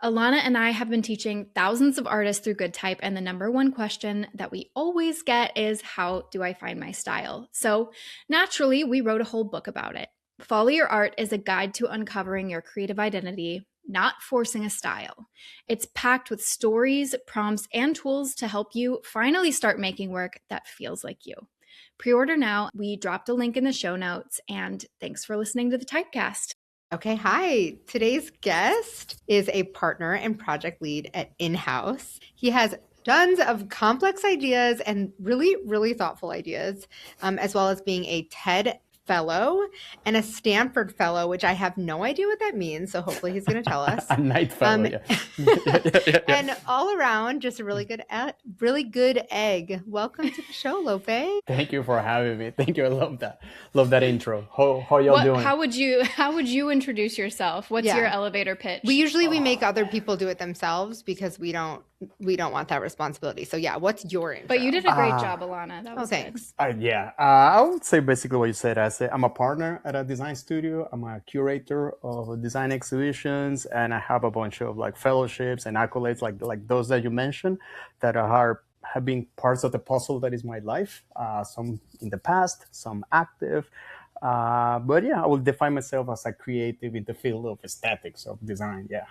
Alana and I have been teaching thousands of artists through Good Type, and the number one question that we always get is, how do I find my style? So naturally, we wrote a whole book about it. Follow Your Art is a guide to uncovering your creative identity, not forcing a style. It's packed with stories, prompts, and tools to help you finally start making work that feels like you. Pre-order now. We dropped a link in the show notes, and thanks for listening to the Typecast. Okay, hi. Today's guest is a partner and project lead at In-House. He has tons of complex ideas and really, really thoughtful ideas, as well as being a TED Fellow and a Stanford Fellow, which I have no idea what that means. So hopefully he's going to tell us. A Knight Fellow, yeah. And all around, just a really good egg. Welcome to the show, Lope. Thank you for having me. Thank you. I love that. Love that intro. How y'all doing? How would you introduce yourself? What's your elevator pitch? We make other people do it themselves because we don't want that responsibility. So yeah, what's your intro? But you did a great job, Alana. That was thanks. I would say basically what you said. I'm a partner at a design studio. I'm a curator of design exhibitions, and I have a bunch of like fellowships and accolades like those that you mentioned that have been parts of the puzzle that is my life. Some in the past, some active. But yeah, I will define myself as a creative in the field of aesthetics of design. Yeah.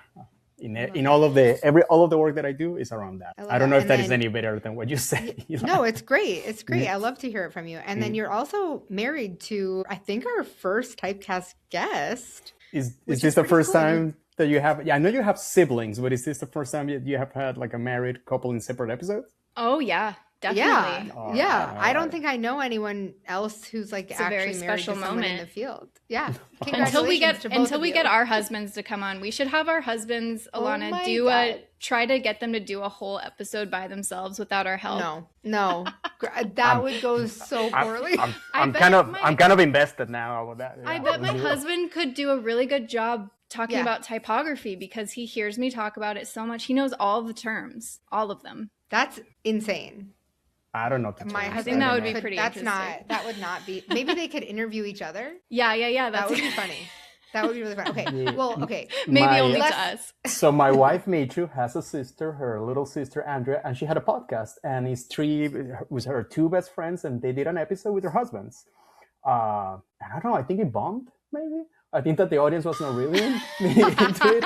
In all of the work that I do is around that. I don't know if that is any better than what you say. No, it's great. It's great. Yeah. I love to hear it from you. And then you're also married to, I think, our first Typecast guest. Is this the first time that you have? Yeah, I know you have siblings, but is this the first time you have had like a married couple in separate episodes? Oh yeah. Definitely. Yeah. I don't think I know anyone else who's like it's actually a very special married to moment in the field. Yeah. Until we get our husbands to come on. We should have our husbands, Alana, try to get them to do a whole episode by themselves without our help. No. That would go so poorly. I'm kind of invested now with that. Yeah. I bet my husband could do a really good job talking about typography because he hears me talk about it so much. He knows all the terms, all of them. That's insane. I don't know. I think that would be pretty interesting. That would not be. Maybe they could interview each other. Yeah. That would be funny. That would be really fun. Okay. Well, okay. Maybe only to us. So my wife, Michu, has a sister, her little sister, Andrea, and she had a podcast. And it's with her two best friends, and they did an episode with their husbands. And I don't know, I think it bombed, maybe. I think that the audience was not really into it.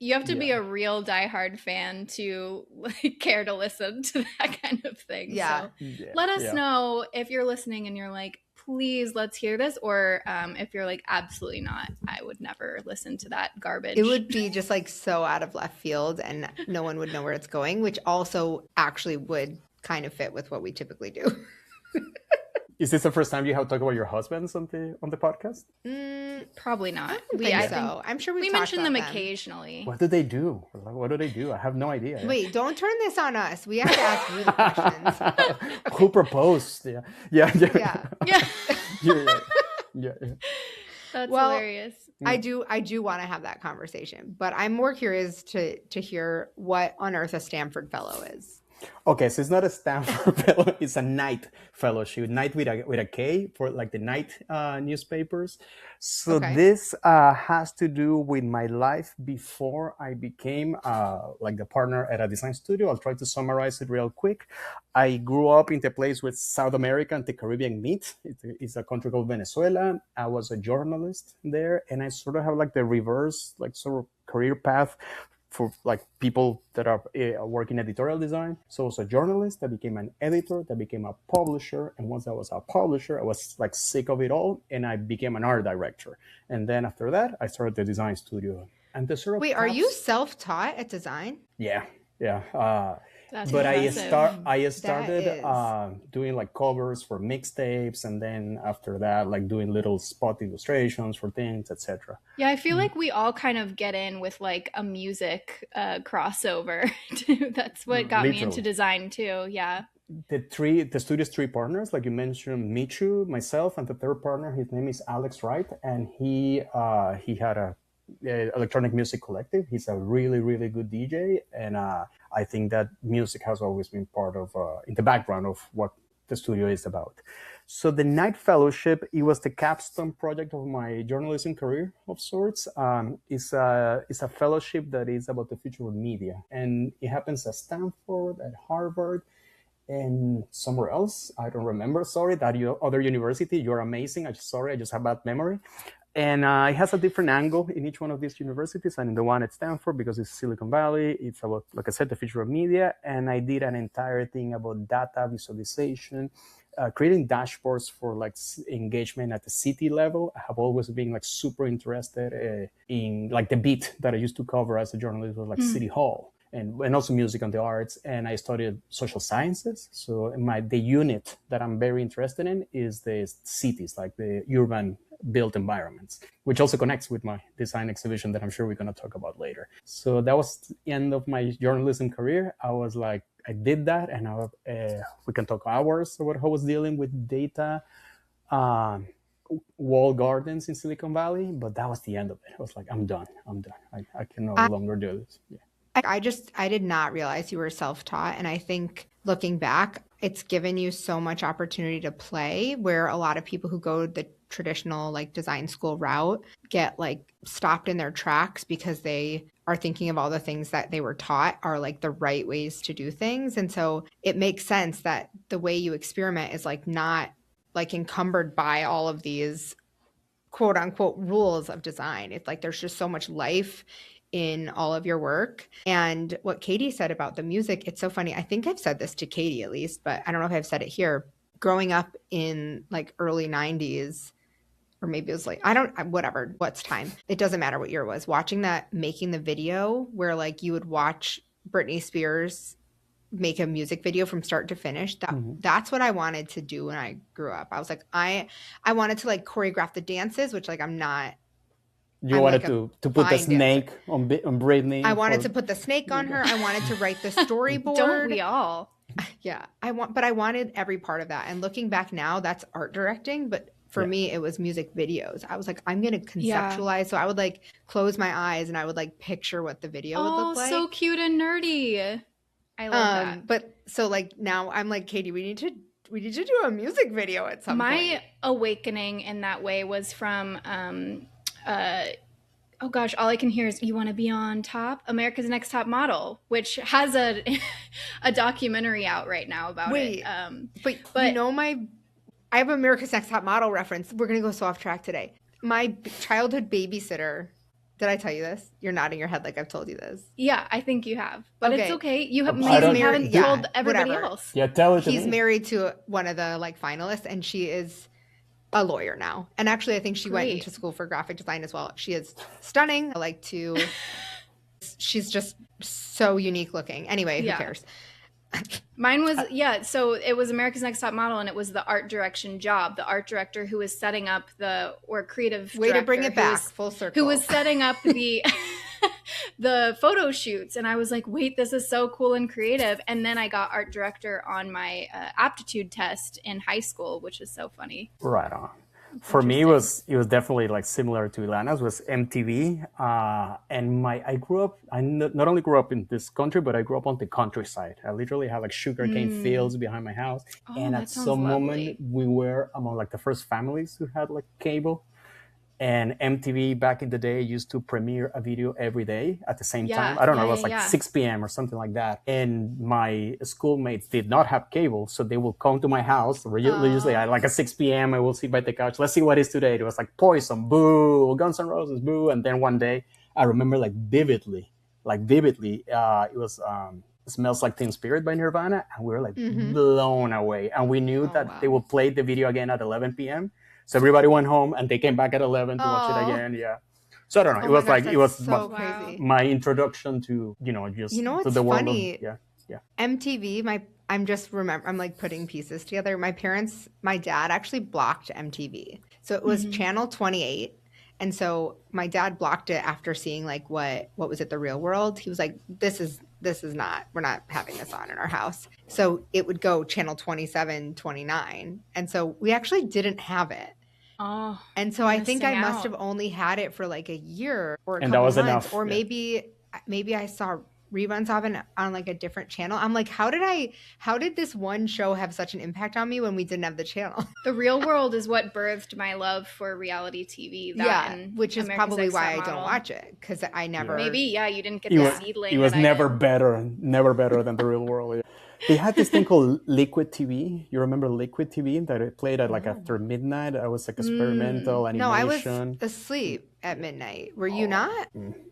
You have to be a real diehard fan to care to listen to that kind of thing. Yeah. So let us know if you're listening and you're like, please, let's hear this. Or if you're like, absolutely not. I would never listen to that garbage. It would be just like so out of left field and no one would know where it's going, which also actually would kind of fit with what we typically do. Is this the first time you have talked about your husbands on the podcast? Probably not. I think so. I'm sure we mention them occasionally. What do they do? I have no idea. Wait, don't turn this on us. We have to ask you the questions. Who proposed? Yeah. That's hilarious. I do want to have that conversation, but I'm more curious to hear what on earth a Stanford Fellow is. Okay, so it's not a Stanford Fellow; it's a Knight Fellowship. Knight with a K for like the Knight newspapers. So this has to do with my life before I became like the partner at a design studio. I'll try to summarize it real quick. I grew up in the place where South America and the Caribbean meet. It's a country called Venezuela. I was a journalist there, and I sort of have like the reverse, like sort of career path for like people that are working editorial design. So I was a journalist that became an editor, that became a publisher. And once I was a publisher, I was like sick of it all. And I became an art director. And then after that, I started the design studio. And the sort of are you self-taught at design? Yeah. That's but impressive. I started doing like covers for mixtapes, and then after that, like doing little spot illustrations for things, etc. Yeah, I feel like we all kind of get in with like a music crossover. That's what got me into design too. Yeah. The studio's three partners, like you mentioned, Michu, myself, and the third partner. His name is Alex Wright, and he had a electronic music collective. He's a really, really good DJ, and I think that music has always been part of in the background of what the studio is about. So the Knight Fellowship, it was the capstone project of my journalism career of sorts. It's a fellowship that is about the future of media. And it happens at Stanford, at Harvard, and somewhere else. I don't remember, sorry, that other university. You're amazing. I just have bad memory. And it has a different angle in each one of these universities. And in the one at Stanford, because it's Silicon Valley, it's about, like I said, the future of media. And I did an entire thing about data visualization, creating dashboards for like engagement at the city level. I have always been like super interested in like the beat that I used to cover as a journalist was like City Hall. And also music and the arts, and I studied social sciences. So the unit that I'm very interested in is the cities, like the urban built environments, which also connects with my design exhibition that I'm sure we're going to talk about later. So that was the end of my journalism career. I was like, I did that, and we can talk hours about how I was dealing with data, walled gardens in Silicon Valley, but that was the end of it. I was like, I'm done. I can no longer do this. Yeah. I did not realize you were self-taught. And I think looking back, it's given you so much opportunity to play, where a lot of people who go the traditional like design school route get like stopped in their tracks because they are thinking of all the things that they were taught are like the right ways to do things. And so it makes sense that the way you experiment is like not like encumbered by all of these quote unquote rules of design. It's like there's just so much life in all of your work. And what Katie said about the music, it's so funny. I think I've said this to Katie at least, but I don't know if I've said it here. Growing up in like early 90s, or maybe it was like, whatever, what's time. It doesn't matter what year it was. Watching that, making the video where like you would watch Britney Spears make a music video from start to finish. That's what I wanted to do when I grew up. I was like, I wanted to like choreograph the dances, which like I'm not. You wanted to put the snake on Britney. I wanted to put the snake on her. I wanted to write the storyboard. Don't we all? Yeah. I wanted every part of that. And looking back now, that's art directing. But for me, it was music videos. I was like, I'm going to conceptualize. So I would like close my eyes and I would like picture what the video would look like. Oh, so cute and nerdy. I love that. But so like now I'm like, Katie, we need to do a music video at some point. My awakening in that way was from oh gosh, all I can hear is "You Want to Be on Top," America's Next Top Model, which has a documentary out right now about it. But you know I have America's Next Top Model reference. We're gonna go so off track today. My childhood babysitter. Did I tell you this? You're nodding your head like I've told you this. Yeah, I think you have, but it's okay. You haven't told everybody else. Yeah, tell it to He's me. married to one of the like finalists, and she is a lawyer now. And actually, I think she went into school for graphic design as well. She is stunning. She's just so unique looking. Anyway, who cares? Mine was, so it was America's Next Top Model, and it was the art direction job. The art director who was setting up creative way to bring it back full circle. Who was setting up the the photo shoots. And I was like, wait, this is so cool and creative. And then I got art director on my aptitude test in high school, which is so funny. Right on. For me, it was definitely like similar to Ilana's, was MTV. And I not only grew up in this country, but I grew up on the countryside. I literally had like sugarcane fields behind my house. And at some moment, we were among like the first families who had like cable. And MTV back in the day used to premiere a video every day at the same time. I don't know, it was like 6 p.m. or something like that. And my schoolmates did not have cable, so they will come to my house. Usually at like at 6 p.m. I will sit by the couch. Let's see what is today. It was like Poison, boo, Guns N' Roses, boo. And then one day, I remember like vividly, it was Smells Like Teen Spirit by Nirvana. And we were like blown away. And we knew that they would play the video again at 11 p.m. So everybody went home and they came back at 11 to watch it again. Yeah. So I don't know. It was so crazy. My introduction to, to the world. Funny? MTV, I'm like putting pieces together. My dad actually blocked MTV. So it was channel 28. And so my dad blocked it after seeing like what was it, The Real World? He was like, this is not, we're not having this on in our house. So it would go channel 27, 29. And so we actually didn't have it. Oh, and so I think I must have only had it for like a year or a couple that was months, enough. or maybe I saw reruns of it on like a different channel. I'm like, how did this one show have such an impact on me when we didn't have the channel? The Real World is what birthed my love for reality TV. Which is America's probably Next why Top I don't Model. watch it, because I never. Maybe, you didn't get the seedling. It was never better than The Real World. Yeah. They had this thing called Liquid TV. You remember Liquid TV that it played at like after midnight? I was like experimental animation. No, I was asleep at midnight. Were you not?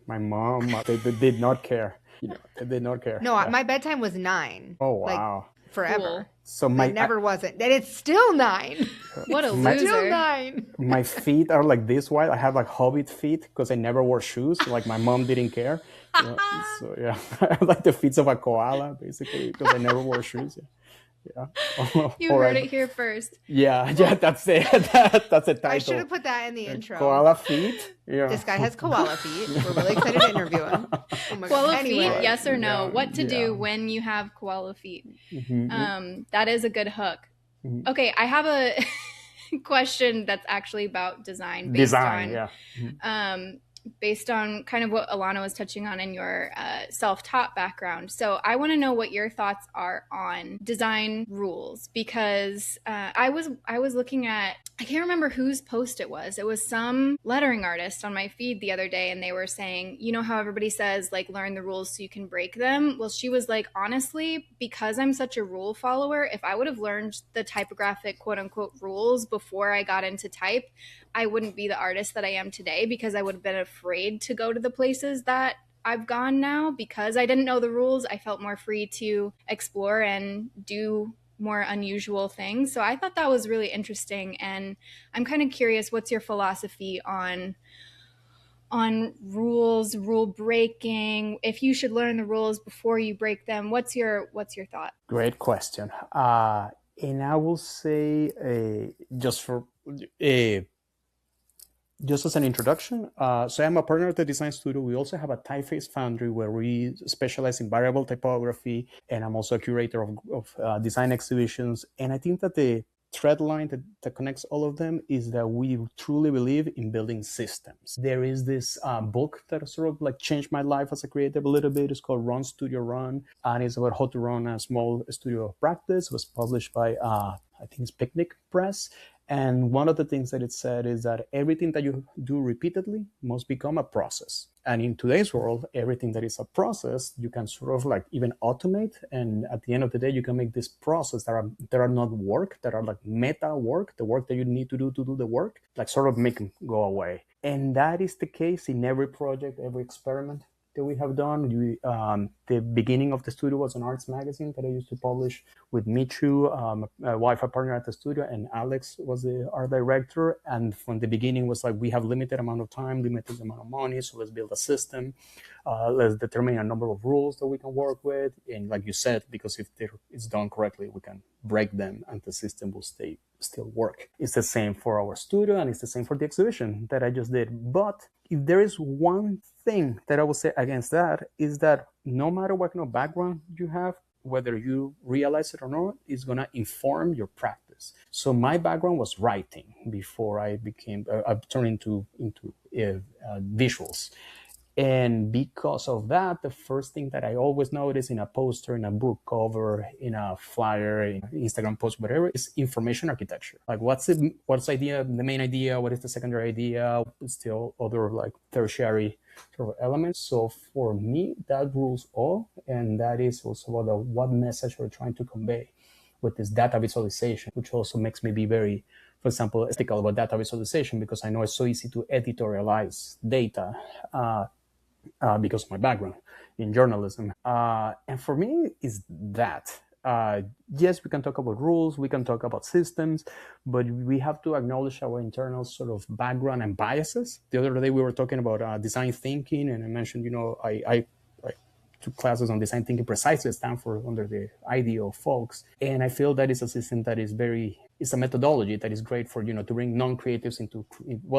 My mom, they did not care. They did not care. No, my bedtime was 9. Oh wow, like, forever. Cool. So it never wasn't, and it's still 9. What a loser! Still 9. My feet are like this wide. I have like hobbit feet because I never wore shoes. Like my mom didn't care. So yeah, I have like the feet of a koala basically because I never wore shoes. Yeah. You heard it here first. Yeah, that's it. That's a title. I should have put that in the intro. Koala feet. Yeah. This guy has koala feet. We're really excited to interview him. Koala feet, yes or no? Yeah, what to do when you have koala feet? Mm-hmm. That is a good hook. Mm-hmm. Okay, I have a question that's actually about design. Based on kind of what Alana was touching on in your self-taught background. So I want to know what your thoughts are on design rules, because I was looking at, I can't remember whose post it was. It was some lettering artist on my feed the other day, and they were saying, you know how everybody says, like, learn the rules so you can break them? Well, she was like, honestly, because I'm such a rule follower, if I would have learned the typographic quote-unquote rules before I got into type, I wouldn't be the artist that I am today, because I would have been afraid to go to the places that I've gone now. Because I didn't know the rules, I felt more free to explore and do more unusual things. So I thought that was really interesting, and I'm kind of curious, what's your philosophy on rules, rule breaking? If you should learn the rules before you break them, what's your thought? Great question. And I will say, just as an introduction, so I'm a partner at the design studio. We also have a Typeface Foundry where we specialize in variable typography, and I'm also a curator of design exhibitions. And I think that the thread line that connects all of them is that we truly believe in building systems. There is this book that sort of like changed my life as a creative a little bit. It's called Run Studio Run, and it's about how to run a small studio of practice. It was published by, I think it's Picnic Press. And one of the things that it said is that everything that you do repeatedly must become a process. And in today's world, everything that is a process, you can sort of like even automate. And at the end of the day, you can make this process that are not work, that are like meta work, the work that you need to do the work, like sort of make them go away. And that is the case in every project, every experiment that we have done. The beginning of the studio was an arts magazine that I used to publish with Michu, my wife, a partner at the studio, and Alex was the art director. And from the beginning was like, we have limited amount of time, limited amount of money, so let's build a system. Let's determine a number of rules that we can work with. And like you said, because if it's done correctly, we can break them and the system will still work. It's the same for our studio, and it's the same for the exhibition that I just did. But if there is one thing that I would say against that, is that no matter what kind of background you have, whether you realize it or not, it's going to inform your practice. So my background was writing before I turned into visuals. And because of that, the first thing that I always notice in a poster, in a book cover, in a flyer, in an Instagram post, whatever, is information architecture. Like what's the idea, the main idea, what is the secondary idea, still other like tertiary sort of elements. So for me, that rules all. And that is also about what message we're trying to convey with this data visualization, which also makes me be very, for example, ethical about data visualization, because I know it's so easy to editorialize data. Because of my background in journalism. And for me, is that. Yes, we can talk about rules, we can talk about systems, but we have to acknowledge our internal sort of background and biases. The other day we were talking about design thinking, and I mentioned, I took classes on design thinking precisely at Stanford under the IDEO folks. And I feel that is a system that is it's a methodology that is great for, to bring non-creatives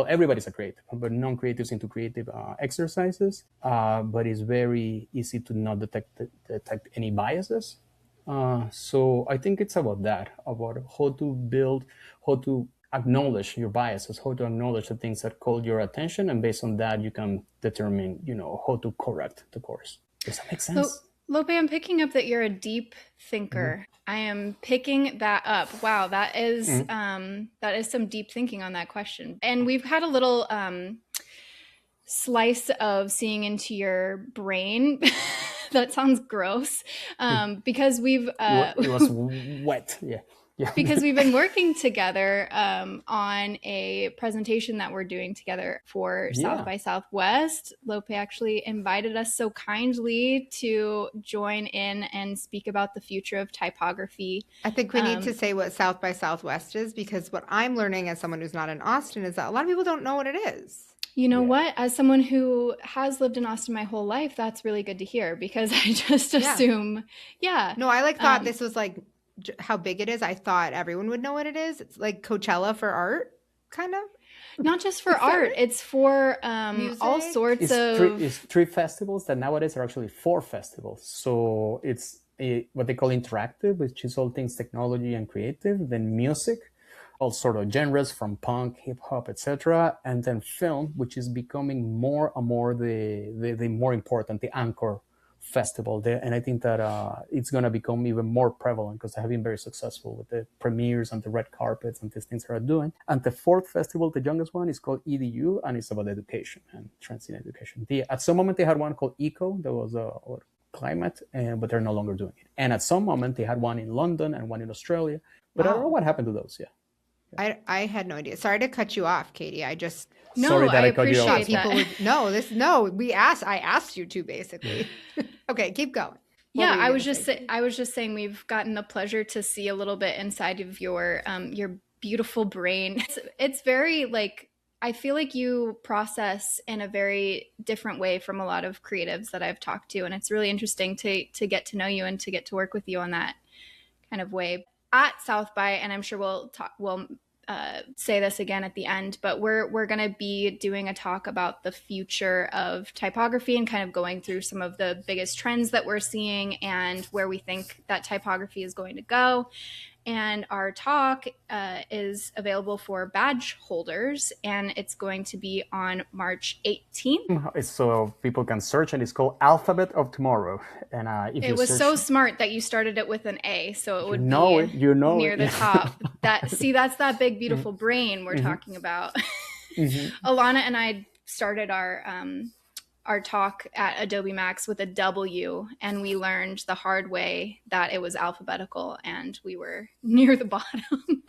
everybody's a creative, but non-creatives into creative exercises. But it's very easy to not detect any biases. So I think it's about that, about how to acknowledge your biases, how to acknowledge the things that call your attention. And based on that, you can determine, how to correct the course. Does that make sense? Lope, I'm picking up that you're a deep thinker. I am picking that up. Wow, that is some deep thinking on that question. And we've had a little slice of seeing into your brain. That sounds gross. Because we've It was wet. Yeah. Because we've been working together on a presentation that we're doing together for South by Southwest. Lope actually invited us so kindly to join in and speak about the future of typography. I think we need to say what South by Southwest is, because what I'm learning as someone who's not in Austin is that a lot of people don't know what it is. You know what? As someone who has lived in Austin my whole life, that's really good to hear, because I just assume, No, I thought this was like how big it is. I thought everyone would know what it is. It's like Coachella for art, kind of. Not just for art, it's for all sorts of... It's 3 festivals that nowadays are actually 4 festivals. So it's what they call interactive, which is all things technology and creative, then music, all sort of genres from punk, hip hop, etc., and then film, which is becoming more and more the more important, the anchor festival there. And I think that it's going to become even more prevalent because they have been very successful with the premieres and the red carpets and these things they are doing. And the 4th festival, the youngest one, is called EDU, and it's about education and trends in education. At some moment they had one called ECO, that was climate, but they're no longer doing it. And at some moment they had one in London and one in Australia, but I don't know what happened to those. I had no idea. Sorry to cut you off, Katie. I appreciate that. I asked you to, basically. Okay, keep going. I was just saying we've gotten the pleasure to see a little bit inside of your beautiful brain. It's very I feel like you process in a very different way from a lot of creatives that I've talked to, and it's really interesting to get to know you and to get to work with you on that kind of way. At South by, and I'm sure we'll say this again at the end, but we're going to be doing a talk about the future of typography and kind of going through some of the biggest trends that we're seeing and where we think that typography is going to go. And our talk is available for badge holders, and it's going to be on March 18th. So people can search, and it's called Alphabet of Tomorrow. And it was so smart that you started it with an A, so it would be near the top. That's that big, beautiful brain we're talking about. Alana and I started our talk at Adobe Max with a W, and we learned the hard way that it was alphabetical, and we were near the bottom.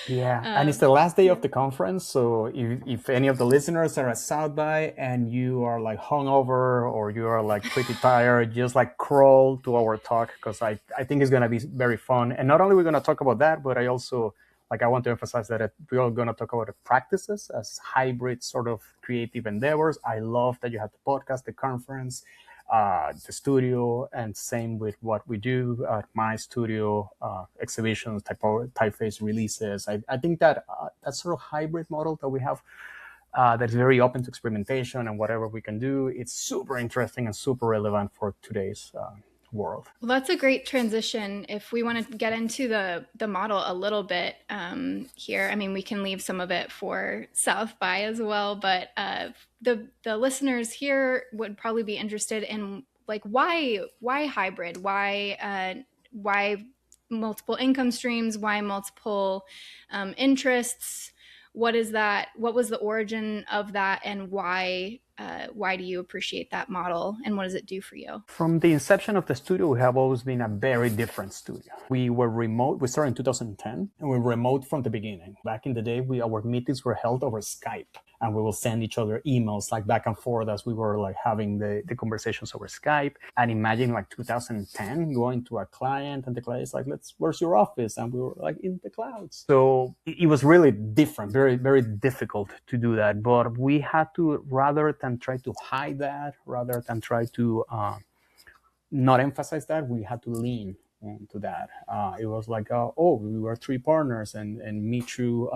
And it's the last day of the conference, so if any of the listeners are at South by and you are like hungover or you are like pretty tired, just like crawl to our talk, because I think it's going to be very fun. And not only we're going to talk about that, but I also I want to emphasize that we're all going to talk about the practices as hybrid sort of creative endeavors. I love that you have the podcast, the conference, the studio, and same with what we do at my studio, exhibitions, typeface releases. I think that that sort of hybrid model that we have that's very open to experimentation and whatever we can do, it's super interesting and super relevant for today's world. Well, that's a great transition. If we want to get into the model a little bit here, I mean, we can leave some of it for South by as well, but the listeners here would probably be interested in why hybrid, why multiple income streams, why multiple interests. What is that? What was the origin of that, and why do you appreciate that model, and what does it do for you? From the inception of the studio, we have always been a very different studio. We were remote. We started in 2010, and we were remote from the beginning. Back in the day, our meetings were held over Skype, and we will send each other emails back and forth as we were having the conversations over Skype. And imagine 2010 going to a client, and the client is like, where's your office? And we were in the clouds. So it was really different, very, very difficult to do that. But we had to, rather than try to hide that, rather than try to not emphasize that, we had to lean into that. It was we were 3 partners, and Michu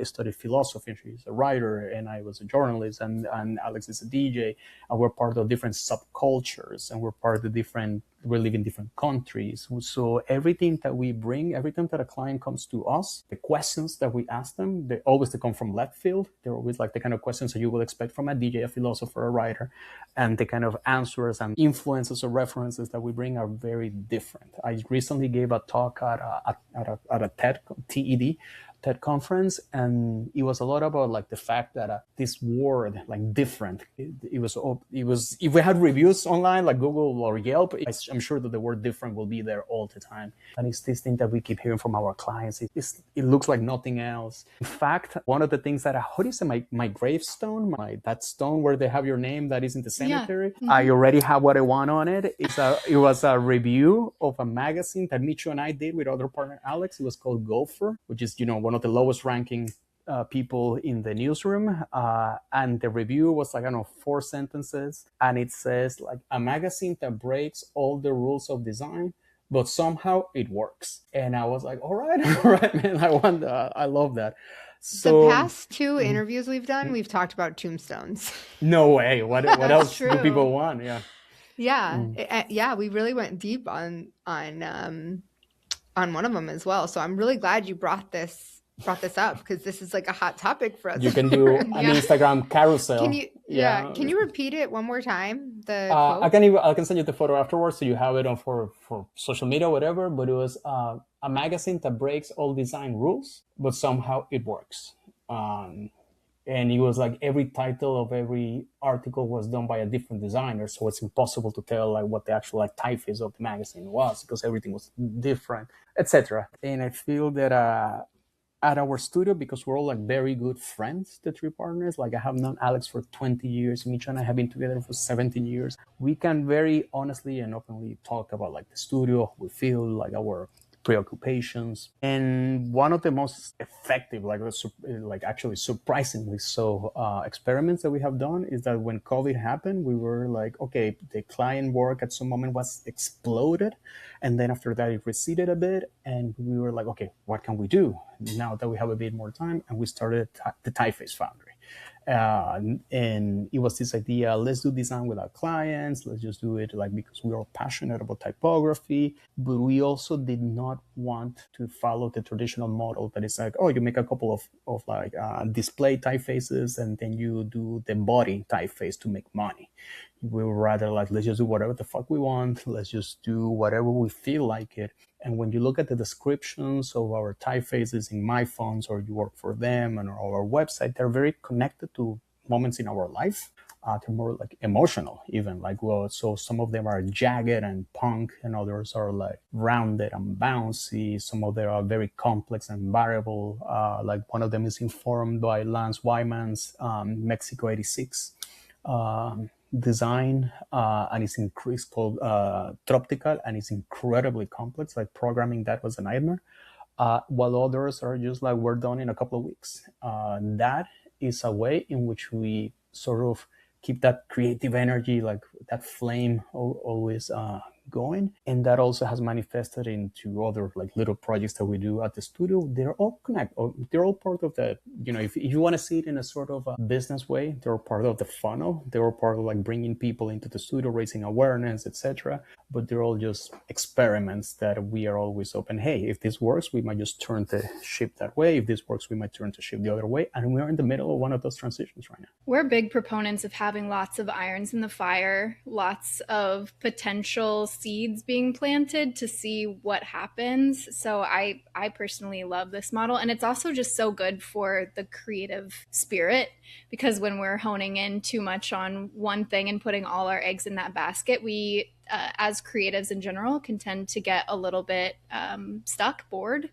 studied philosophy, and she's a writer, and I was a journalist, and Alex is a DJ, and we're part of different cultures, and we live in different countries. So everything that we bring, every time that a client comes to us, the questions that we ask them, they come from left field. They're always like the kind of questions that you would expect from a DJ, a philosopher, a writer. And the kind of answers and influences or references that we bring are very different. I recently gave a talk at a TED conference, and it was a lot about like the fact that this word, like different, it was if we had reviews online like Google or Yelp, I'm sure that the word different will be there all the time. And it's this thing that we keep hearing from our clients. It looks like nothing else. In fact, one of the things that how do you say my gravestone, that stone where they have your name that is in the cemetery, I already have what I want on it. It was a review of a magazine that Micho and I did with other partner Alex. It was called Gopher, which is one of the lowest ranking people in the newsroom, and the review was like, I don't know, 4 sentences, and it says like a magazine that breaks all the rules of design, but somehow it works. And I was like, all right, man, I love that. So the past 2 interviews we've done, we've talked about tombstones. No way. What else do people want? Yeah, we really went deep on one of them as well. So I'm really glad you brought this up, because this is like a hot topic for us. You can do an Instagram carousel. Can you repeat it one more time? The quote? I can send you the photo afterwards, so you have it on for social media, whatever. But it was a magazine that breaks all design rules, but somehow it works. And it was like every title of every article was done by a different designer, so it's impossible to tell like what the actual like typeface of the magazine was, because everything was different, etc. And I feel that at our studio, because we're all like very good friends, the 3 partners, like I have known Alex for 20 years, Micho and I have been together for 17 years. We can very honestly and openly talk about like the studio, we feel like our preoccupations. And one of the most effective, like actually surprisingly so, experiments that we have done is that when COVID happened, we were like, okay, the client work at some moment was exploded. And then after that, it receded a bit. And we were like, okay, what can we do now that we have a bit more time? And we started the Typeface Foundry. And it was this idea, let's do design with our clients, let's just do it like because we are passionate about typography, but we also did not want to follow the traditional model that is like, oh, you make a couple of like display typefaces and then you do the body typeface to make money. We were rather like, let's just do whatever the fuck we want, let's just do whatever we feel like it. And when you look at the descriptions of our typefaces in my fonts, or you work for them and our website, they're very connected to moments in our life. They're more like emotional, even like, well, so some of them are jagged and punk, and others are like rounded and bouncy. Some of them are very complex and variable. Like one of them is informed by Lance Wyman's Mexico 86 design, and it's called Tropical, and it's incredibly complex. Like programming that was a nightmare, while others are just like, we're done in a couple of weeks. That is a way in which we sort of keep that creative energy, like that flame always going. And that also has manifested into other like little projects that we do at the studio. They're all they're all part of that. If you want to see it in a sort of a business way, they're part of the funnel. They're part of like bringing people into the studio, raising awareness, etc. But they're all just experiments that we are always open. Hey, if this works, we might just turn the ship that way. If this works, we might turn the ship the other way. And we're in the middle of one of those transitions right now. We're big proponents of having lots of irons in the fire, lots of potential seeds being planted to see what happens. So I personally love this model. And it's also just so good for the creative spirit, because when we're honing in too much on one thing and putting all our eggs in that basket, we as creatives in general can tend to get a little bit bored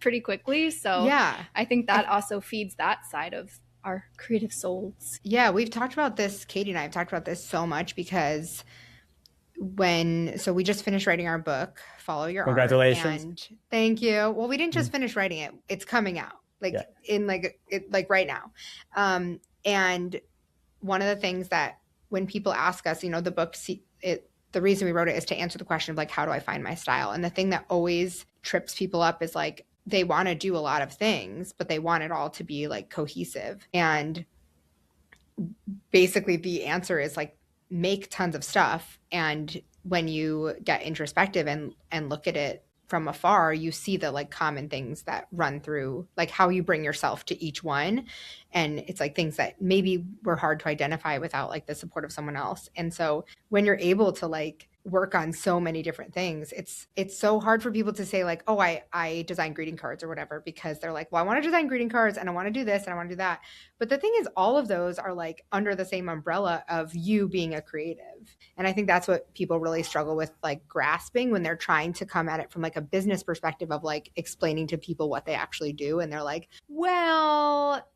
pretty quickly. So yeah, I think that also feeds that side of our creative souls. Yeah, we've talked about this, Katie and I have talked about this so much, because so we just finished writing our book, Follow Your Congratulations. Art. And thank you. Well, we didn't just finish writing it. It's coming out right now. And one of the things that when people ask us, the book, the reason we wrote it is to answer the question of like, how do I find my style? And the thing that always trips people up is like, they want to do a lot of things, but they want it all to be like cohesive. And basically the answer is like, make tons of stuff, and when you get introspective and look at it from afar, you see the like common things that run through, like how you bring yourself to each one. And it's like things that maybe were hard to identify without like the support of someone else. And so when you're able to like work on so many different things, it's so hard for people to say like, oh, I design greeting cards or whatever, because they're like, well, I want to design greeting cards and I want to do this and I want to do that. But the thing is, all of those are like under the same umbrella of you being a creative. And I think that's what people really struggle with, like grasping when they're trying to come at it from like a business perspective of like explaining to people what they actually do. And they're like, well,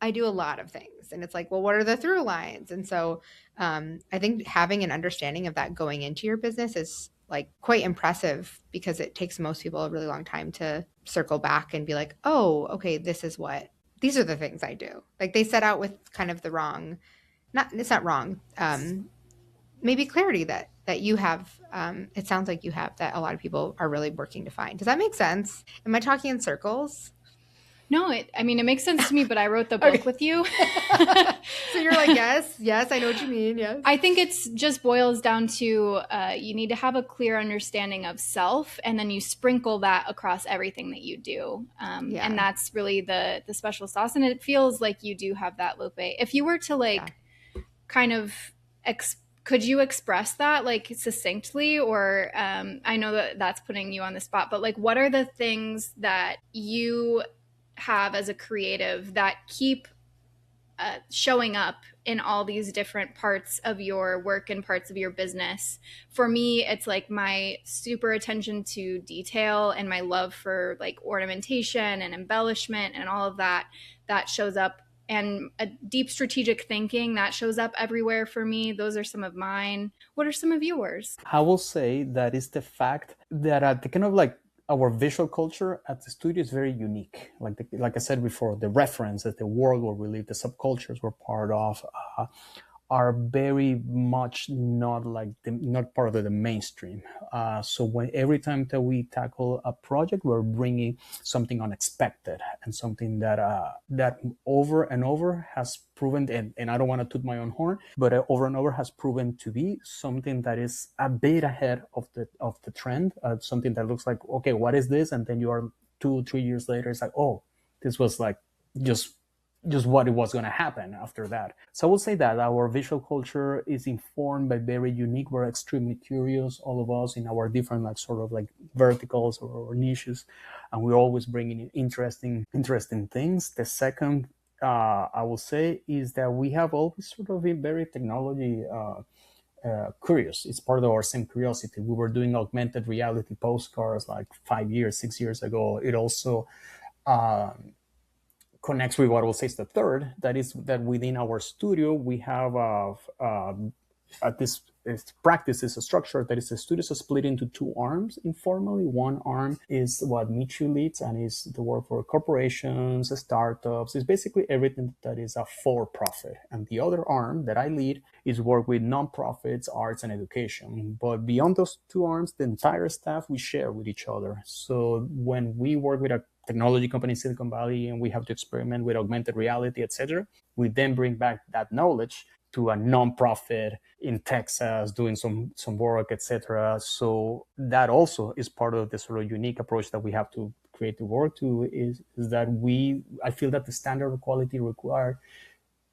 I do a lot of things. And it's like, well, what are the through lines? And so I think having an understanding of that going into your business is like quite impressive, because it takes most people a really long time to circle back and be like, oh, okay, these are the things I do. Like they set out with kind of the wrong, it's not wrong, maybe clarity that you have. It sounds like you have, that a lot of people are really working to find. Does that make sense? Am I talking in circles? No, it makes sense to me, but I wrote the book with you. So you're like, yes, I know what you mean. Yes. I think it's just boils down to you need to have a clear understanding of self, and then you sprinkle that across everything that you do. And that's really the special sauce. And it feels like you do have that, Lope. If you were to like kind of could you express that like succinctly, or I know that that's putting you on the spot, but like what are the things that you have as a creative that keep showing up in all these different parts of your work and parts of your business? For me, it's like my super attention to detail and my love for like ornamentation and embellishment and all of that shows up, and a deep strategic thinking that shows up everywhere for me. Those are some of mine. What are some of yours? I will say that is the fact that the kind of like our visual culture at the studio is very unique. Like I said before, the references, the world where we live, the subcultures we're part of are very much not part of the mainstream. So every time that we tackle a project, we're bringing something unexpected and something that over and over has proven, and I don't want to toot my own horn, but over and over has proven to be something that is a bit ahead of the trend. Something that looks like, okay, what is this? And then you are 2-3 years later, it's like, oh, this was like just what it was going to happen after that. So I will say that our visual culture is informed by very unique. We're extremely curious, all of us, in our different like sort of like verticals or niches, and we're always bringing in interesting things. The second, I will say, is that we have always sort of been very technology curious. It's part of our same curiosity. We were doing augmented reality postcards like 6 years ago. It also connects with what I will say is the third, that is that within our studio, we have this practice is a structure that is a studio is split into two arms informally. One arm is what Michu leads, and is the work for corporations, startups. It's basically everything that is a for-profit. And the other arm that I lead is work with nonprofits, arts, and education. But beyond those two arms, the entire staff, we share with each other. So when we work with a technology company in Silicon Valley and we have to experiment with augmented reality, etc., we then bring back that knowledge to a nonprofit in Texas doing some work, etc. So that also is part of the sort of unique approach that we have to create the work to, is that I feel that the standard of quality required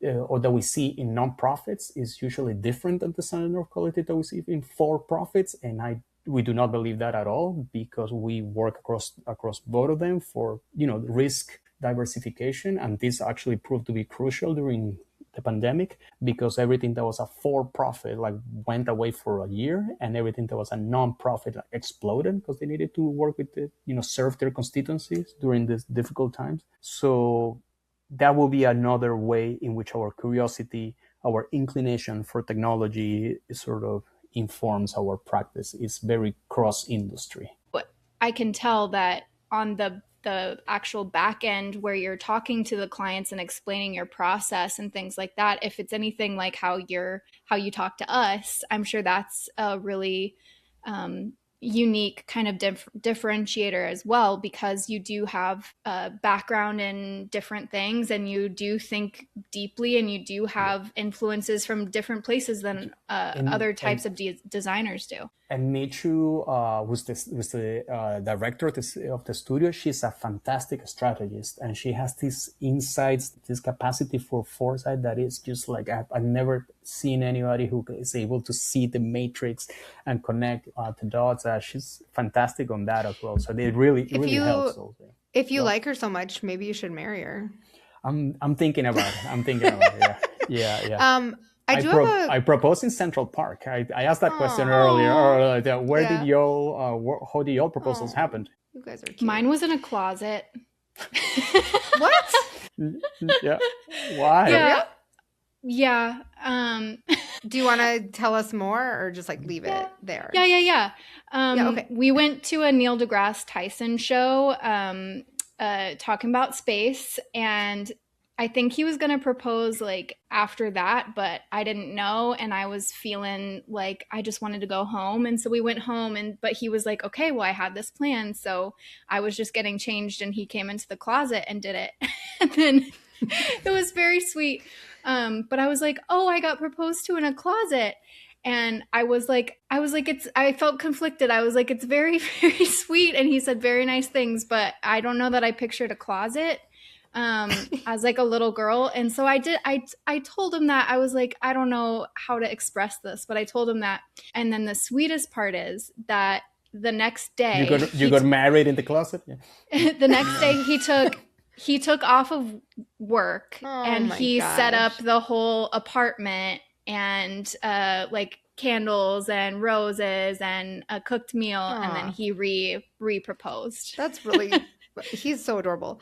or that we see in nonprofits is usually different than the standard of quality that we see in for-profits. And we do not believe that at all, because we work across both of them for risk diversification, and this actually proved to be crucial during the pandemic, because everything that was a for-profit went away for a year, and everything that was a non-profit exploded because they needed to work with serve their constituencies during these difficult times. So that will be another way in which our curiosity, our inclination for technology is sort of informs our practice. It's very cross-industry. I can tell that on the actual back end, where you're talking to the clients and explaining your process and things like that, if it's anything like how you talk to us, I'm sure that's a really unique kind of differentiator as well, because you do have a background in different things and you do think deeply and you do have influences from different places than other types of designers do. And Michu, who's the director of the studio, she's a fantastic strategist, and she has these insights, this capacity for foresight that is just like I've never seen anybody who is able to see the matrix and connect the dots. She's fantastic on that as well. So it really helps. Also. If you like her so much, maybe you should marry her. I'm thinking about it. Yeah. I proposed in Central Park. I asked that question earlier. Did how did your proposals happen? You guys are cute. Mine was in a closet. What? Yeah. Why? Yeah. Do you want to tell us more or just like leave it there? Yeah. Okay. We went to a Neil deGrasse Tyson show talking about space, and I think he was going to propose like after that, but I didn't know. And I was feeling like I just wanted to go home. And so we went home but he was like, okay, well, I had this plan. So I was just getting changed and he came into the closet and did it. And then it was very sweet. But I was like, oh, I got proposed to in a closet. And I felt conflicted. I was like, it's very, very sweet. And he said very nice things, but I don't know that I pictured a closet as like a little girl. And so I told him that. I was like, I don't know how to express this, but I told him that. And then the sweetest part is that the next day you got married in the closet. Yeah. The next day he took off of work and he set up the whole apartment and like candles and roses and a cooked meal. And then he re-proposed. That's really he's so adorable.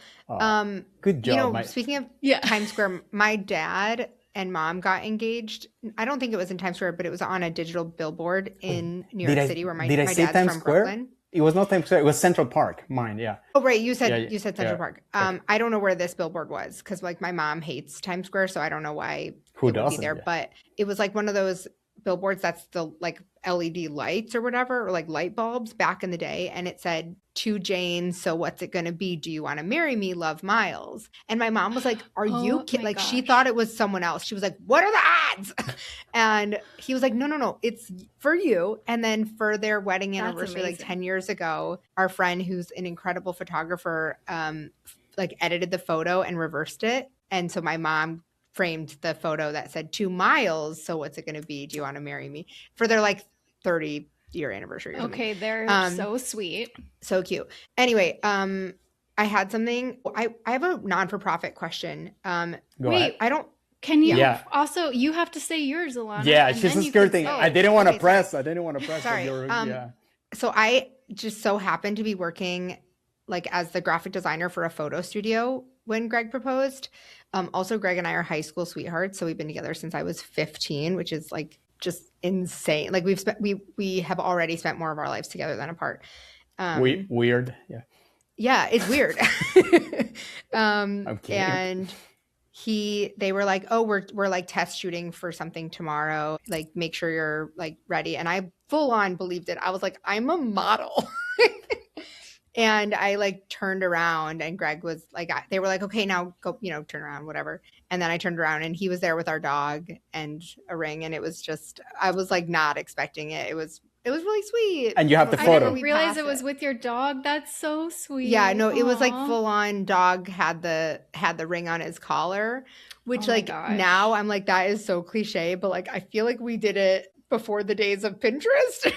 Good job. Speaking of Times Square, my dad and mom got engaged. I don't think it was in Times Square, but it was on a digital billboard in New York City, where my dad's Times from Square? Brooklyn. It was not Times Square. It was Central Park. Mine, yeah. Oh, right. You said Central Park. Okay. I don't know where this billboard was because like my mom hates Times Square, so I don't know why Who it would doesn't? be there. Yeah. But it was like one of those billboards that's the like LED lights or whatever, or like light bulbs back in the day, and it said, "To Jane, so what's it gonna be? Do you want to marry me? Love, Miles." And my mom was like, "Are you kidding?" Like she thought it was someone else. She was like, "What are the odds?" And he was like, "No, it's for you." And then for their wedding anniversary, like 10 years ago, our friend who's an incredible photographer, like edited the photo and reversed it, and so my mom framed the photo that said, "To Miles, so what's it going to be? Do you want to marry me?" for their like 30-year anniversary. Okay, they're so sweet. So cute. Anyway, I had something. I have a non-for-profit question. Go ahead. I don't. Can you also, you have to say yours, Alana. Yeah, she's a scared thing. I didn't want to press. Sorry. I didn't want to press. Sorry. So I just so happened to be working like as the graphic designer for a photo studio when Greg proposed. Also, Greg and I are high school sweethearts, so we've been together since I was 15, which is like just insane. Like we have already spent more of our lives together than apart. Weird. Yeah, it's weird. I'm kidding. And they were like, "Oh, we're like test shooting for something tomorrow. Like, make sure you're like ready." And I full on believed it. I was like, "I'm a model." And I like turned around and Greg was like, they were like, "Okay, now go, turn around, whatever." And then I turned around and he was there with our dog and a ring. And it was just, I was like not expecting it. It was really sweet. And you have the photo. I didn't realize it was with your dog. That's so sweet. Yeah, no, it was like full on dog had the ring on his collar, which now I'm like, that is so cliche, but like I feel like we did it before the days of Pinterest.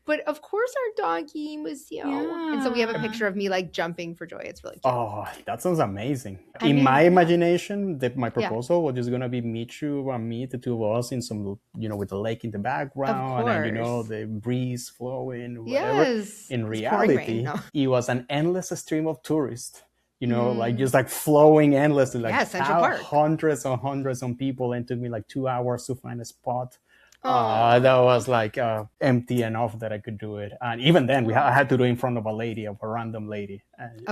But of course our doggy was and so we have a picture of me like jumping for joy. It's really cute. Oh, that sounds amazing. In my imagination, my proposal was just gonna be Michu and me, the two of us in some, with the lake in the background and then, the breeze flowing, whatever. Yes. In reality, it was an endless stream of tourists. Like just like flowing endlessly, like Central Park. Hundreds and hundreds of people, and it took me like 2 hours to find a spot. That was like empty enough that I could do it, and even then, I had to do it in front of a random lady, and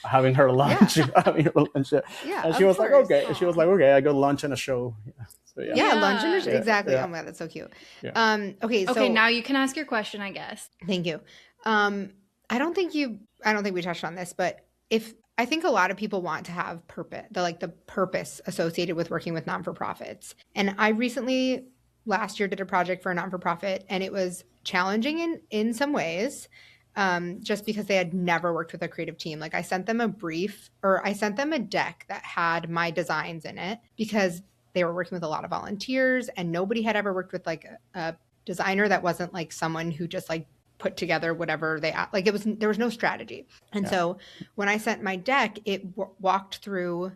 having her lunch, and she was like, "Okay." She was like, "Okay, I got lunch and a show." So Yeah, lunch and Yeah, exactly. yeah, Oh my God, that's so cute. yeah. Okay, Okay, so now you can ask your question, I guess. thank you. I don't think we touched on this, but I think a lot of people want to have purpose, the purpose associated with working with non-for-profits. And I recently last year did a project for a non-for-profit, and it was challenging in some ways. Just because they had never worked with a creative team. Like I sent them a deck that had my designs in it because they were working with a lot of volunteers and nobody had ever worked with like a designer that wasn't like someone who just like put together whatever there was no strategy. And so when I sent my deck, it walked through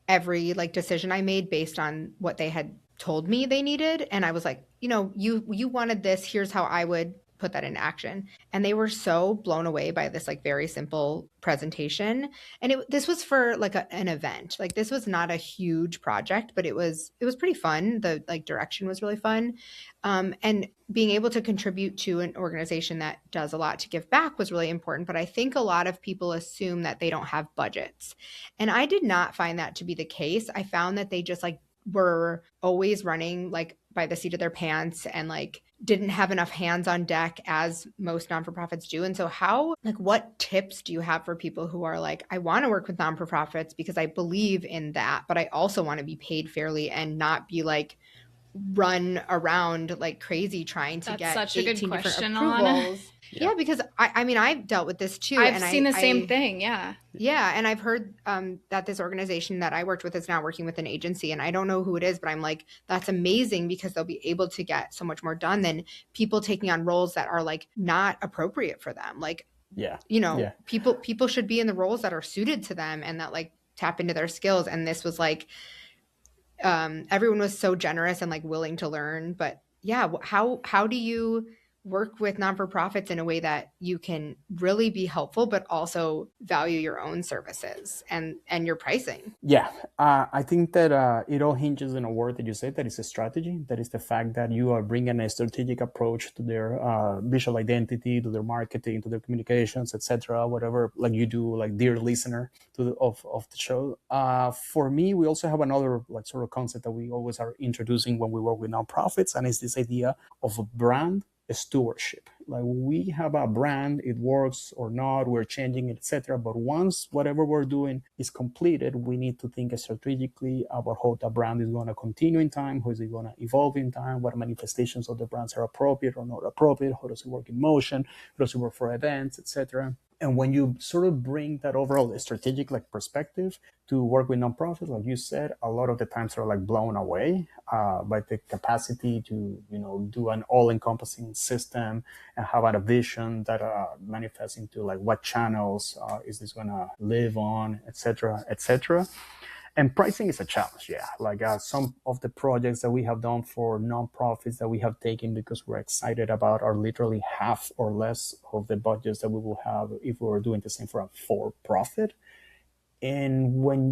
every like decision I made based on what they had told me they needed. And I was like, you wanted this, here's how I would put that into action. And they were so blown away by this like very simple presentation. And this was for like an event. Like this was not a huge project, but it was pretty fun. The like direction was really fun. And being able to contribute to an organization that does a lot to give back was really important. But I think a lot of people assume that they don't have budgets. And I did not find that to be the case. I found that they just like were always running like by the seat of their pants and like didn't have enough hands on deck as most non-for-profits do. And so what tips do you have for people who are like, I want to work with non-for-profits because I believe in that, but I also want to be paid fairly and not be like run around like crazy trying to get such a good 18 different question, approvals. Yeah, because I mean, I've dealt with this too. I've seen the same thing. Yeah. Yeah. And I've heard that this organization that I worked with is now working with an agency, and I don't know who it is, but I'm like, that's amazing because they'll be able to get so much more done than people taking on roles that are like not appropriate for them. Like, people should be in the roles that are suited to them and that like tap into their skills. And this was like, everyone was so generous and like willing to learn. But yeah, how do you work with non-for-profits in a way that you can really be helpful, but also value your own services and your pricing? Yeah, I think that it all hinges on a word that you said, that is a strategy. That is the fact that you are bringing a strategic approach to their visual identity, to their marketing, to their communications, etc. Whatever, like you do, like dear listener of the show. For me, we also have another like sort of concept that we always are introducing when we work with nonprofits, and it's this idea of a brand stewardship. Like we have a brand, it works or not, we're changing it, etc. But once whatever we're doing is completed, we need to think strategically about how the brand is going to continue in time, how is it going to evolve in time, what manifestations of the brands are appropriate or not appropriate, how does it work in motion, how does it work for events, etc. And when you sort of bring that overall strategic like perspective to work with nonprofits, like you said, a lot of the times are like blown away by the capacity to, do an all-encompassing system and have a vision that manifests into like what channels is this going to live on, etc., etc. And pricing is a challenge, yeah. Like some of the projects that we have done for nonprofits that we have taken because we're excited about are literally half or less of the budgets that we will have if we were doing the same for a for-profit. And when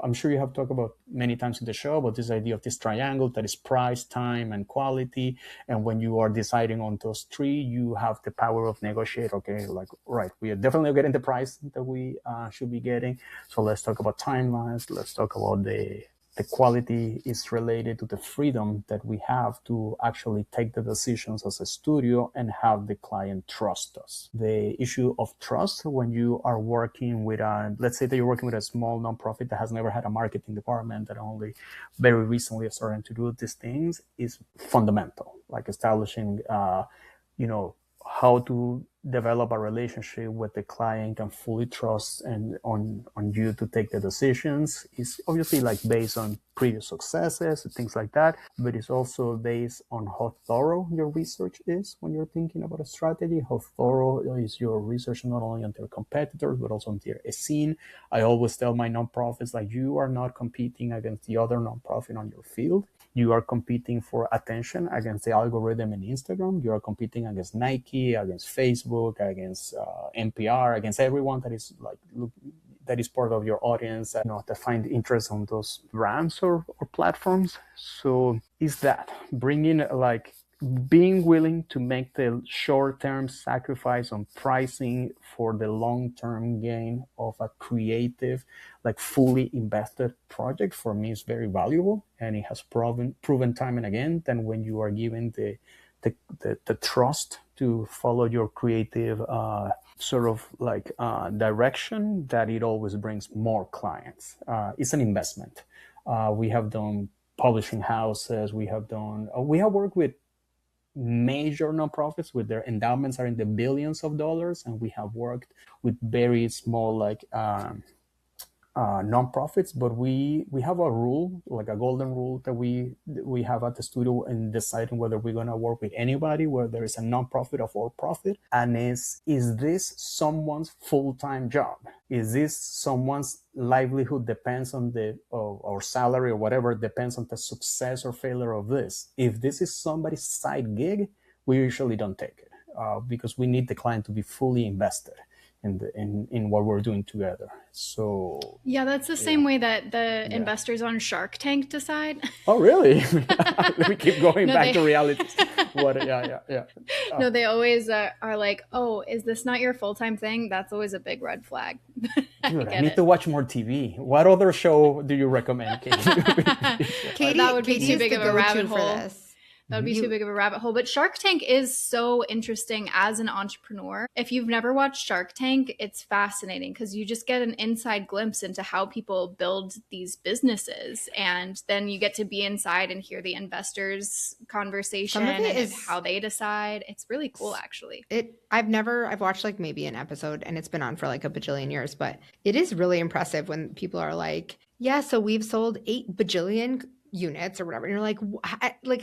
I'm sure you have talked about many times in the show about this idea of this triangle that is price, time, and quality. And when you are deciding on those three, you have the power of negotiate. Okay, like, right, we are definitely getting the price that we should be getting. So let's talk about timelines. Let's talk about the quality is related to the freedom that we have to actually take the decisions as a studio and have the client trust us. The issue of trust when you are working with let's say that you're working with a small nonprofit that has never had a marketing department, that only very recently is starting to do these things, is fundamental. Like establishing, how to develop a relationship with the client and fully trust and on you to take the decisions is obviously like based on previous successes and things like that, but it's also based on how thorough your research is when you're thinking about a strategy, how thorough is your research not only on their competitors but also on their scene. I always tell my nonprofits, like, you are not competing against the other nonprofit on your field. You are competing for attention against the algorithm in Instagram. You are competing against Nike, against Facebook, against NPR, against everyone that is like that is part of your audience, that find interest on those brands or platforms. So is that bringing like being willing to make the short-term sacrifice on pricing for the long-term gain of a creative, like fully invested project, for me is very valuable, and it has proven time and again that when you are given the trust to follow your creative sort of like direction, that it always brings more clients. It's an investment. We have done publishing houses. We have worked with major nonprofits with their endowments are in the billions of dollars, and we have worked with very small like nonprofits, but we have a rule, like a golden rule, that we have at the studio in deciding whether we're going to work with anybody, whether it's a nonprofit or for profit, and is this someone's full-time job? Is this someone's livelihood depends on or salary or whatever depends on the success or failure of this? If this is somebody's side gig, we usually don't take it because we need the client to be fully invested in what we're doing together. So yeah, that's the same way that the investors on Shark Tank decide. Oh, really? Let me keep going back to reality. No, they always are like, oh, is this not your full-time thing? That's always a big red flag. Dude, I need to watch more TV. What other show do you recommend, Katie? Katie, that would be Katie too big of a rabbit hole. For this. That would be too big of a rabbit hole. But Shark Tank is so interesting as an entrepreneur. If you've never watched Shark Tank, it's fascinating because you just get an inside glimpse into how people build these businesses. And then you get to be inside and hear the investors' conversation and how they decide. It's really cool, actually. I've watched like maybe an episode, and it's been on for like a bajillion years, but it is really impressive when people are like, yeah, so we've sold 8 bajillion units or whatever, and you're like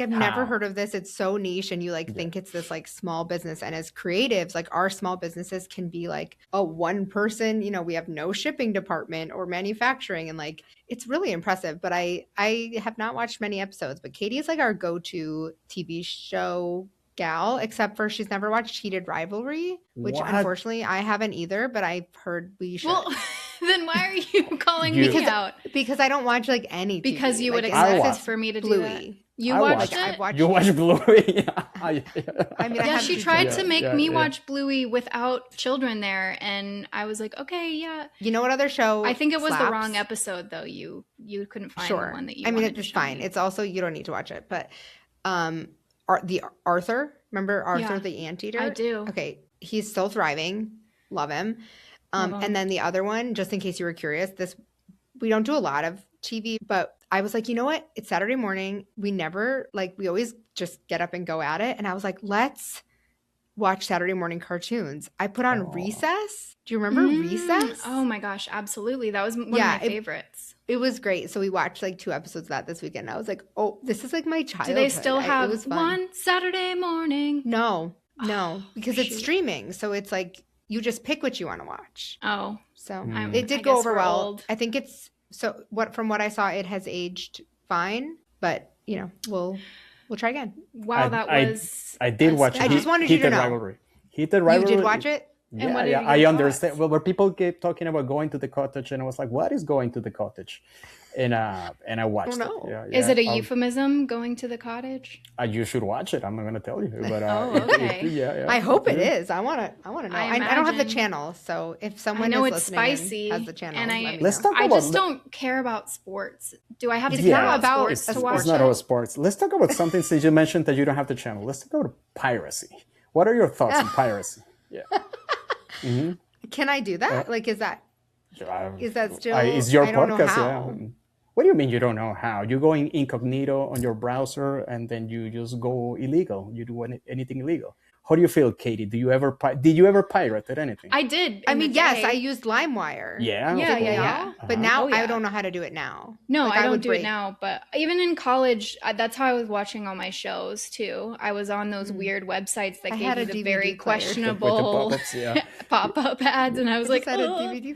I've never heard of this. It's so niche, and you like think it's this like small business. And as creatives, like our small businesses can be like a one person, we have no shipping department or manufacturing, and like it's really impressive. But I have not watched many episodes, but Katie is like our go-to TV show gal, except for she's never watched Heated Rivalry, which unfortunately I haven't either, but I've heard we should. Well, then why are you calling me out? Because I don't watch like any TV. Because you would expect for me to do that. You watched it? You watched Bluey? She tried to make me watch Bluey without children there, and I was like, okay, yeah. You know what other show? I think it was the wrong episode, though. You couldn't find the one that you wanted. It's fine. It's also, you don't need to watch it, but the Arthur, remember Arthur the Anteater? I do. Okay, he's still thriving. Love him. And then the other one, just in case you were curious, we don't do a lot of TV, but I was like, you know what? It's Saturday morning. We always just get up and go at it. And I was like, let's watch Saturday morning cartoons. I put on Recess. Do you remember Recess? Oh my gosh, absolutely. That was one of my favorites. It was great. So we watched like 2 episodes of that this weekend. I was like, oh, this is like my childhood. Do they still have one Saturday morning? No, because it's streaming. So it's like, you just pick what you want to watch. Oh. So it did go over well. Old. I think from what I saw, it has aged fine, but we'll try again. Wow, I did watch it. I just wanted you to know. Rivalry. Heated Rivalry. You did watch it? Yeah, I understand. Well, but people keep talking about going to the cottage, and I was like, what is going to the cottage? And I watched it. Yeah, is it a euphemism, going to the cottage? You should watch it. I'm not going to tell you. But, okay. I hope it is. I want to know. I don't have the channel, so if someone is listening spicy, and has the channel, I just don't care about sports. Do I have to care about sports to watch? It's not about sports. Let's talk about something since you mentioned that you don't have the channel. Let's talk about piracy. What are your thoughts on piracy? Yeah. Can I do that? Is that still? Is your I don't know podcast? how. Yeah. What do you mean you don't know how? You go in incognito on your browser and then you just go illegal. You do anything illegal. How do you feel, Katie? Did you ever pirate anything? I did. I mean, yes, I used LimeWire. Yeah. But now I don't know how to do it now. No, I don't do it now. But even in college, that's how I was watching all my shows too. I was on those weird websites that gave you the very questionable pop-up ads, and I was like,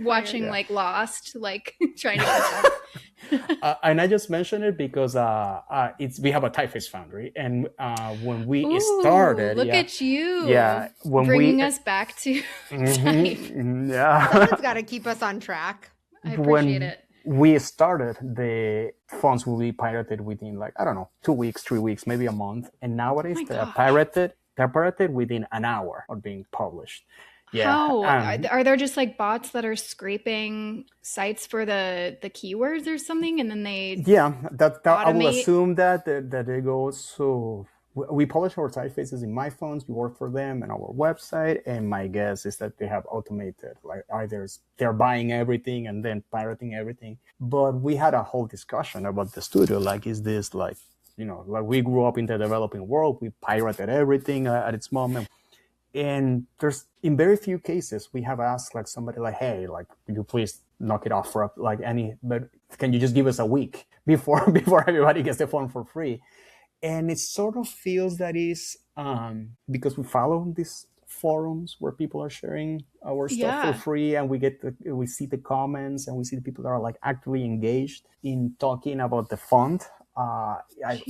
watching like Lost, like trying to catch up. And I just mentioned it because we have a Typeface Foundry, and when we started, look at you, when bringing us back to type. Someone's got to keep us on track. I appreciate it. we started, the fonts will be pirated within, like, I don't know, 2 weeks, 3 weeks, maybe a month. And nowadays they're pirated within an hour of being published. Yeah. How are there just like bots that are scraping sites for the keywords or something, and then they that I will automate? assume that they go. So we publish our typefaces in my phones. We work for them and our website. And my guess is that they have automated, like, either they're buying everything and then pirating everything. But we had a whole discussion about the studio. Like, is this like, like, we grew up in the developing world. We pirated everything at its moment. And there's, in very few cases, we have asked, like, somebody, like, hey, like, could you please knock it off for but can you just give us a week before everybody gets the phone for free? And it sort of feels that is because we follow these forums where people are sharing our stuff for free, and we see the comments, and we see the people that are, like, actively engaged in talking about the font.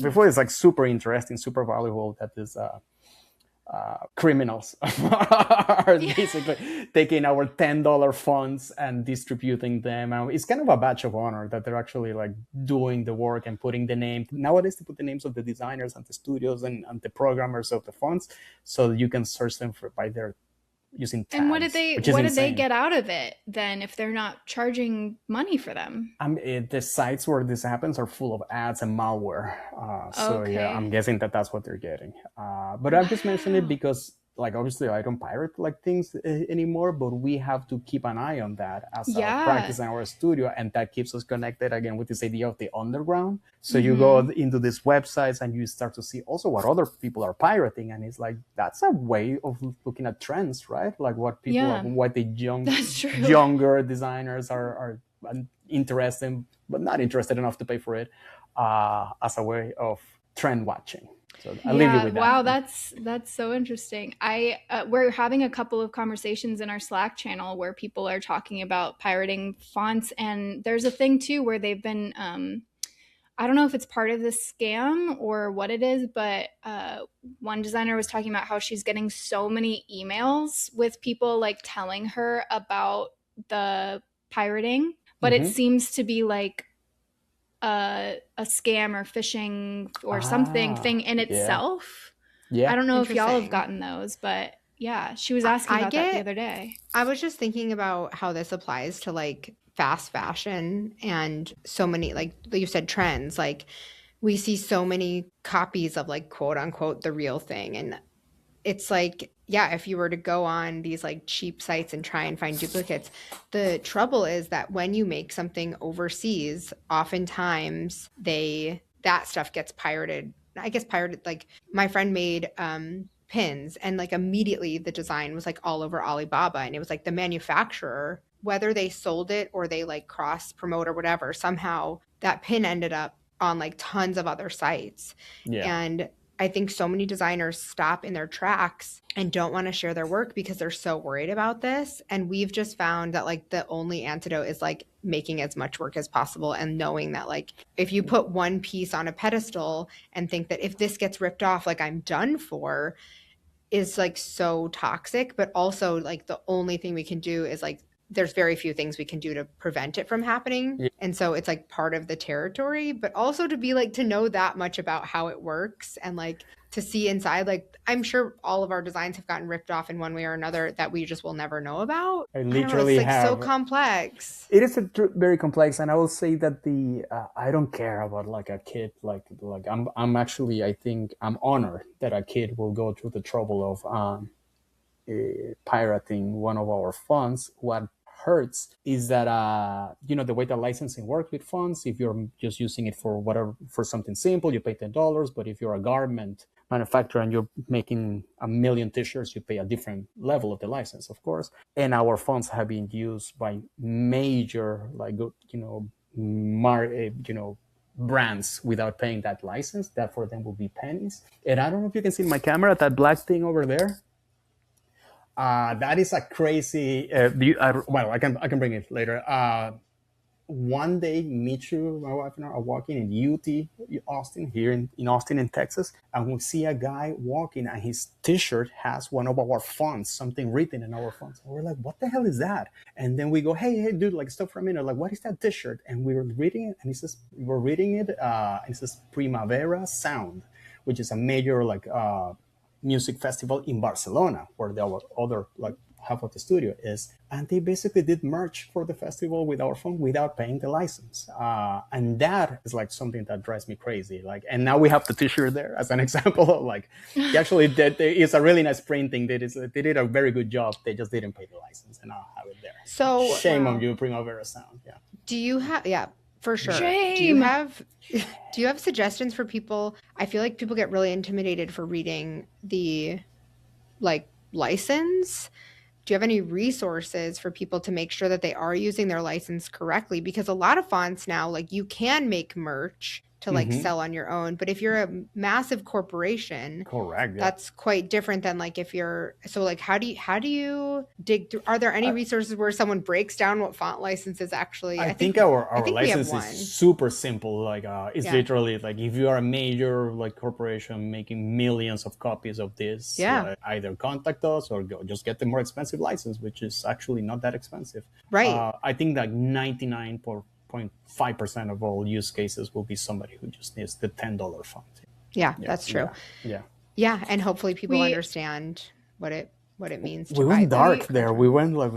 Before, it's, like, super interesting, super valuable that this criminals are basically taking our $10 fonts and distributing them. It's kind of a badge of honor that they're actually, like, doing the work and putting the name. Nowadays, they put the names of the designers and the studios and the programmers of the fonts, so you can search them by their using tags. And what did they get out of it then, if they're not charging money for them? The sites where this happens are full of ads and malware. So yeah, I'm guessing that's what they're getting. But I'm just mentioning it because, like, obviously I don't pirate, like, things anymore, but we have to keep an eye on that as our practice in our studio, and that keeps us connected again with this idea of the underground. So you go into these websites and you start to see also what other people are pirating, and it's like, that's a way of looking at trends, right? Like, what people, what the younger designers are interested, but not interested enough to pay for it, as a way of trend watching. So I'll leave you with that. Wow, that's so interesting. We're having a couple of conversations in our Slack channel where people are talking about pirating fonts, and there's a thing too where they've been I don't know if it's part of the scam or what it is, but one designer was talking about how she's getting so many emails with people, like, telling her about the pirating, but it seems to be like a scam or phishing or something thing in itself. I don't know if y'all have gotten those, but yeah, she was asking about that the other day. I was just thinking about how this applies to, like, fast fashion and so many, like you said, trends. Like, we see so many copies of, like, quote unquote the real thing, and it's like, yeah, if you were to go on these, like, cheap sites and try and find duplicates, the trouble is that when you make something overseas, oftentimes that stuff gets pirated. I guess pirated, like, my friend made pins, and, like, immediately the design was, like, all over Alibaba, and it was like the manufacturer, whether they sold it or they, like, cross promote or whatever, somehow that pin ended up on, like, tons of other sites. And I think so many designers stop in their tracks and don't want to share their work because they're so worried about this. And we've just found that, like, the only antidote is, like, making as much work as possible and knowing that, like, if you put one piece on a pedestal and think that if this gets ripped off, like, I'm done for, is, like, so toxic. But also, like, the only thing we can do is, like, there's very few things we can do to prevent it from happening. And so it's, like, part of the territory, but also to be, like, to know that much about how it works and, like, to see inside. Like, I'm sure all of our designs have gotten ripped off in one way or another that we just will never know about. I literally it's, like, so complex. It is very complex, and I will say that I don't care about, like, a kid, like I'm actually, I think I'm honored that a kid will go through the trouble of pirating one of our fonts. What hurts is that the way the licensing works with fonts, if you're just using it for something simple, you pay $10. But if you're a garment manufacturer and you're making 1 million t-shirts, you pay a different level of the license, of course. And our fonts have been used by major, like, brands without paying that license. That for them will be pennies. And I don't know if you can see in my camera that black thing over there. That is a crazy. I can bring it later. one day, Michu, my wife and I are walking in UT Austin, here in Austin, in Texas, and we see a guy walking, and his T-shirt has one of our fonts, something written in our fonts. And we're like, "What the hell is that?" And then we go, "Hey, dude, like, stop for a minute. Like, what is that T-shirt?" And we were reading it, and we're reading it, and it says Primavera Sound, which is a major music festival in Barcelona, where the other half of the studio is. And they basically did merch for the festival with our phone without paying the license. And that is like something that drives me crazy. Like, and now we have the T-shirt there as an example of like, actually, it's a really nice printing. They did a very good job. They just didn't pay the license, and I'll have it there. So shame on you, Primavera Sound. Yeah. Do you have? Yeah, for sure. Shame. Do you have suggestions for people? I feel like people get really intimidated for reading the license. Do you have any resources for people to make sure that they are using their license correctly? Because a lot of fonts now, like, you can make merch to sell on your own, but if you're a massive corporation, correct, yeah, that's quite different than like if you're how do you dig through? Are there any resources where someone breaks down what font license is actually? I think our license is super simple. Like it's literally like, if you are a major corporation making millions of copies of this, either contact us or just get the more expensive license, which is actually not that expensive. Right. I think like 99.5% of all use cases will be somebody who just needs the $10 font. Yeah, that's true. Yeah, and hopefully people understand what it means. We went dark there. We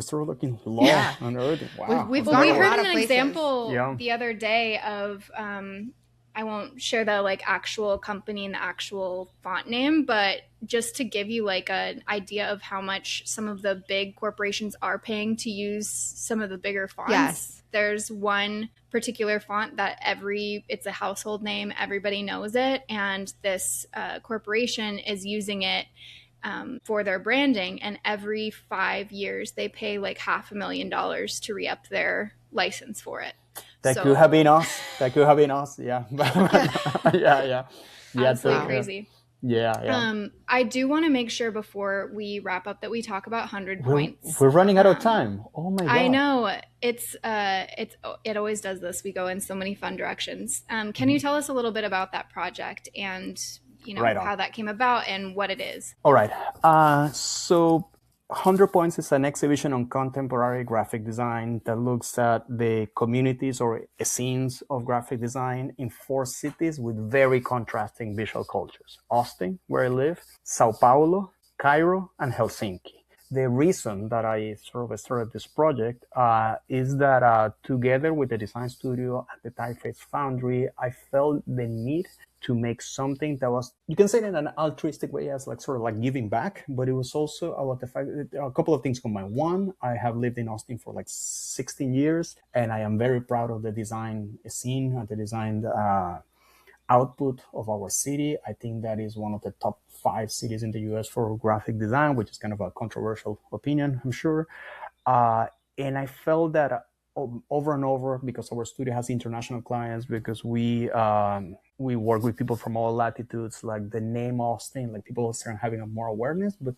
started looking low on everything. Wow. We heard an example the other day of I won't share the actual company and the actual font name, but just to give you an idea of how much some of the big corporations are paying to use some of the bigger fonts. Yes. There's one particular font that it's a household name, everybody knows it, and this corporation is using it for their branding, and every 5 years they pay $500,000 to re-up their license for it. That could have been us. Yeah. Yeah. Absolutely crazy. Yeah. I do want to make sure before we wrap up that we talk about 100 points. We're running out of time. Oh my God. I know. It always does this. We go in so many fun directions. Can you tell us a little bit about that project and how that came about and what it is? All right. So 100 Points is an exhibition on contemporary graphic design that looks at the communities or scenes of graphic design in 4 cities with very contrasting visual cultures: Austin, where I live, Sao Paulo, Cairo, and Helsinki. The reason that I started this project is that together with the design studio at the Typeface Foundry, I felt the need to make something that was, you can say it in an altruistic way, as giving back, but it was also about the fact that a couple of things combined. One, I have lived in Austin for 16 years, and I am very proud of the design scene and the design output of our city. I think that is one of the top 5 cities in the US for graphic design, which is kind of a controversial opinion, I'm sure. And I felt that over and over, because our studio has international clients, because we work with people from all latitudes, the name Austin, people start having more awareness, but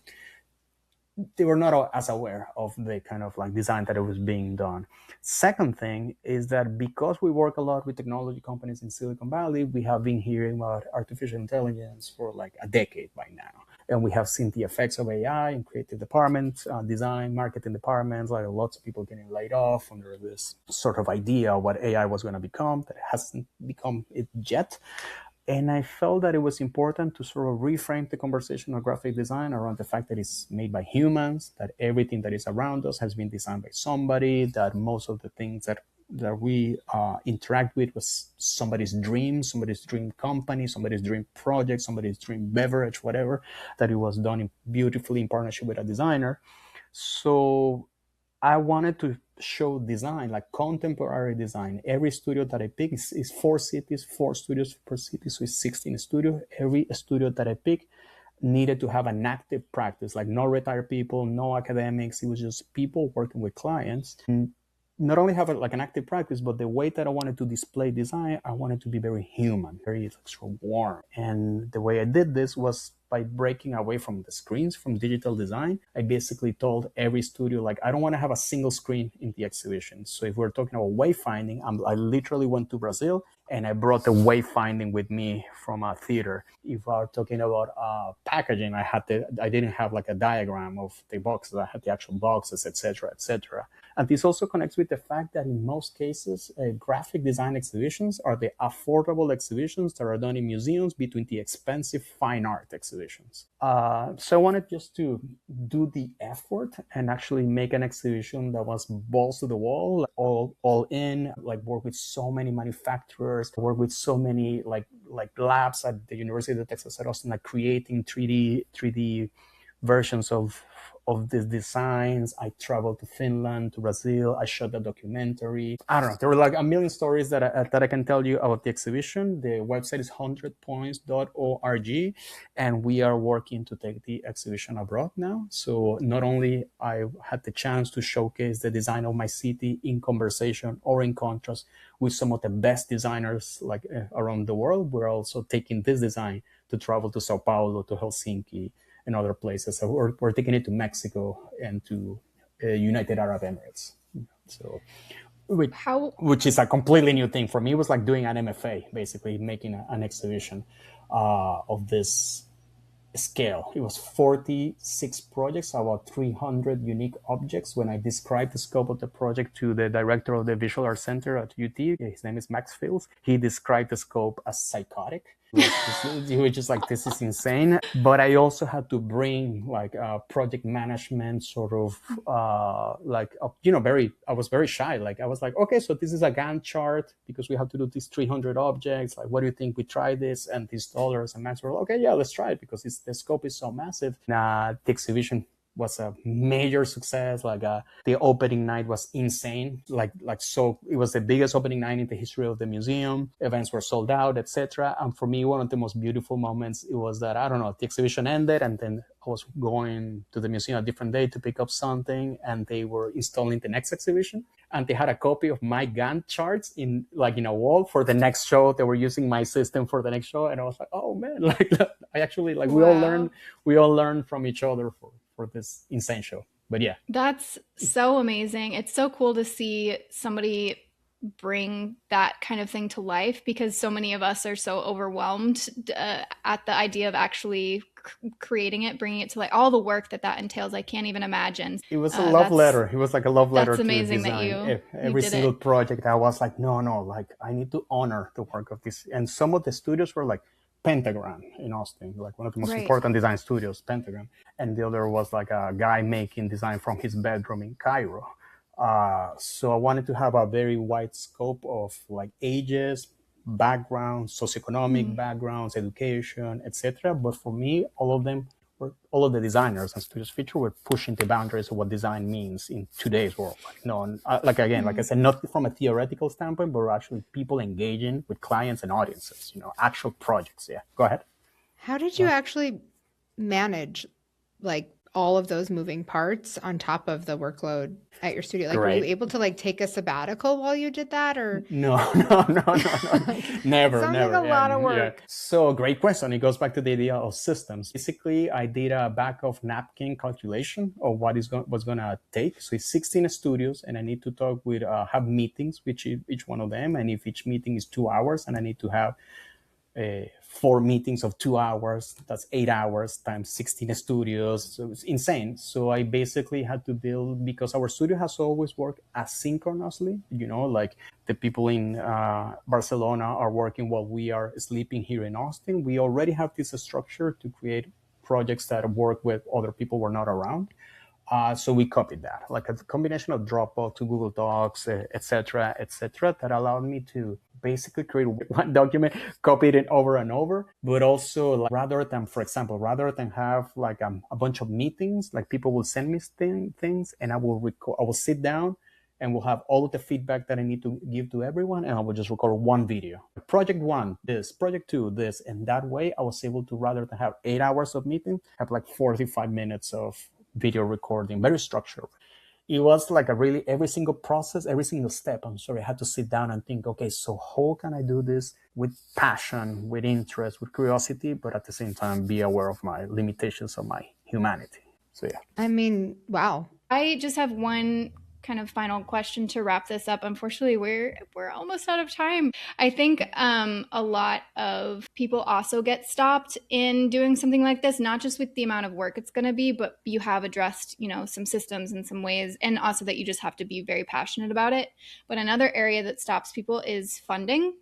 they were not as aware of the kind of design that it was being done. Second thing is that because we work a lot with technology companies in Silicon Valley, we have been hearing about artificial intelligence for a decade by now. And we have seen the effects of AI in creative departments, design, marketing departments, lots of people getting laid off under this sort of idea of what AI was going to become, that it hasn't become it yet. And I felt that it was important to reframe the conversation of graphic design around the fact that it's made by humans, that everything that is around us has been designed by somebody, that most of the things that we interact with was somebody's dream company, somebody's dream project, somebody's dream beverage, whatever, that it was done beautifully in partnership with a designer. So I wanted to show design, contemporary design. Every studio that I pick is 4 cities, 4 studios per city, so it's 16 studios. Every studio that I pick needed to have an active practice, no retired people, no academics. It was just people working with clients. And not only have like an active practice, but the way that I wanted to display design, I wanted to be very human, very extra warm. And the way I did this was by breaking away from the screens, from digital design. I basically told every studio, like, I don't want to have a single screen in the exhibition. So if we're talking about wayfinding, I literally went to Brazil and I brought the wayfinding with me from a theater. If we're talking about packaging, I didn't have like a diagram of the boxes. I had the actual boxes, etc., etc. And this also connects with the fact that in most cases, graphic design exhibitions are the affordable exhibitions that are done in museums between the expensive fine art exhibitions. So I wanted just to do the effort and actually make an exhibition that was balls to the wall, all in, like work with so many manufacturers, work with so many like labs at the University of Texas at Austin, like creating 3D versions of these designs. I traveled to Finland, to Brazil. I shot a documentary. I don't know. There were like a million stories that I can tell you about the exhibition. The website is 100points.org, and we are working to take the exhibition abroad now. So not only I had the chance to showcase the design of my city in conversation or in contrast with some of the best designers like around the world, we're also taking this design to travel to Sao Paulo, to Helsinki, and other places. So we're taking it to Mexico and to United Arab Emirates. So, which is a completely new thing for me. It was like doing an MFA, basically making an exhibition of this scale. It was 46 projects, about 300 unique objects. When I described the scope of the project to the director of the Visual Arts Center at UT, his name is Max Fields, he described the scope as psychotic. He was just like, this is insane. But I also had to bring like project management sort of I was very shy. Like I was like, okay, so this is a Gantt chart because we have to do these 300 objects. Like, what do you think we try this? And these dollars and Max were like, okay, yeah, let's try it because the scope is so massive. The exhibition was a major success. Like the opening night was insane. So it was the biggest opening night in the history of the museum. Events were sold out, etc. And for me, one of the most beautiful moments, it was that, I don't know, the exhibition ended and then I was going to the museum a different day to pick up something, and they were installing the next exhibition. And they had a copy of my Gantt charts in a wall for the next show. They were using my system for the next show, and I was like, oh man, like I actually like wow. we all learn from each other for this insane show. But yeah, that's so amazing. It's so cool to see somebody bring that kind of thing to life, because so many of us are so overwhelmed at the idea of actually creating it, bringing it to like all the work that entails. I can't even imagine. It was a love letter. It was like a love letter. That's amazing to design. that every single project. I was like, no, like I need to honor the work of this. And some of the studios were like Pentagram in Austin, like one of the most important design studios, Pentagram. And the other was like a guy making design from his bedroom in Cairo. So I wanted to have a very wide scope of like ages, backgrounds, socioeconomic backgrounds, education, etc. But for me, all of the designers and studios feature were pushing the boundaries of what design means in today's world. Like I said, not from a theoretical standpoint, but actually people engaging with clients and audiences, actual projects. Yeah, go ahead. How did you actually manage like all of those moving parts on top of the workload at your studio? Like, were you able to like take a sabbatical while you did that, or? No. Never. Sounds like a lot of work. Yeah. So great question. It goes back to the idea of systems. Basically, I did a back of napkin calculation of what's going to take. So it's 16 studios, and I need to talk with, have meetings with each one of them. And if each meeting is 2 hours, and I need to have 4 meetings of 2 hours, that's 8 hours times 16 studios. So it's insane. So I basically had to build, because our studio has always worked asynchronously, like the people in Barcelona are working while we are sleeping here in Austin. We already have this structure to create projects that work with other people who are not around. So we copied that, like a combination of Dropbox to Google Docs, et cetera, that allowed me to basically create one document, copy it over and over. But also, like, rather than have like a bunch of meetings, like people will send me things, and I will sit down and we'll have all of the feedback that I need to give to everyone, and I will just record one video. Project 1, this, project 2, this, and that way I was able to, rather than have 8 hours of meeting, have like 45 minutes of video recording, very structured. it was like a really every single process, every single step. I'm sorry, I had to sit down and think, okay, so how can I do this with passion, with interest, with curiosity, but at the same time be aware of my limitations of my humanity. So yeah. I mean, wow. I just have one kind of final question to wrap this up. Unfortunately, we're almost out of time. I think a lot of people also get stopped in doing something like this, not just with the amount of work it's going to be, but you have addressed, some systems in some ways, and also that you just have to be very passionate about it. But another area that stops people is funding.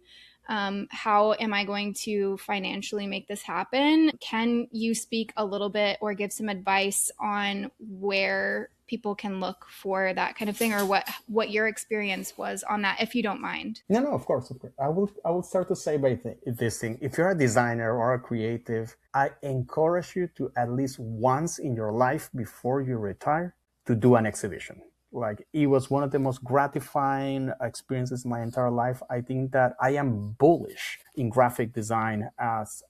How am I going to financially make this happen? Can you speak a little bit or give some advice on where people can look for that kind of thing, or what your experience was on that, if you don't mind? No, of course. I will start to say by this thing. If you're a designer or a creative, I encourage you to at least once in your life before you retire to do an exhibition. Like, it was one of the most gratifying experiences in my entire life. I think that I am bullish in graphic design as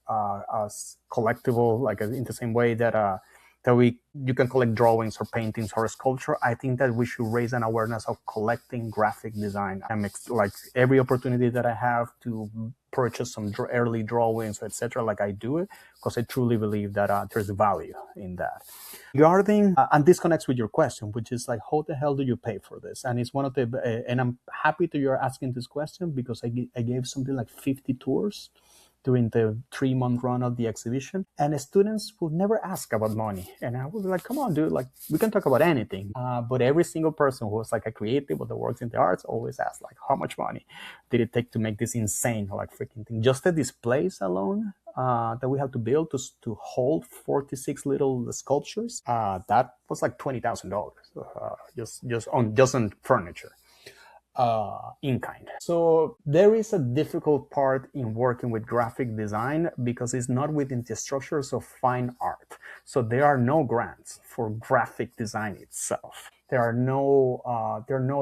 collectible, like in the same way that you can collect drawings or paintings or sculpture. I think that we should raise an awareness of collecting graphic design. I'm like every opportunity that I have to purchase some early drawings, etc. Like, I do it because I truly believe that there's value in that. Regarding, and this connects with your question, which is like, how the hell do you pay for this? And it's one of the, and I'm happy that you're asking this question, because I gave something like 50 tours during the 3-month run of the exhibition, and the students would never ask about money. And I would be like, come on, dude, like, we can talk about anything. But every single person who was like a creative or that works in the arts always asked, like, how much money did it take to make this insane, like, freaking thing? Just the displays alone that we have to build to hold 46 little sculptures, that was like $20,000, just on furniture. In kind. So there is a difficult part in working with graphic design because it's not within the structures of fine art. So there are no grants for graphic design itself. There are no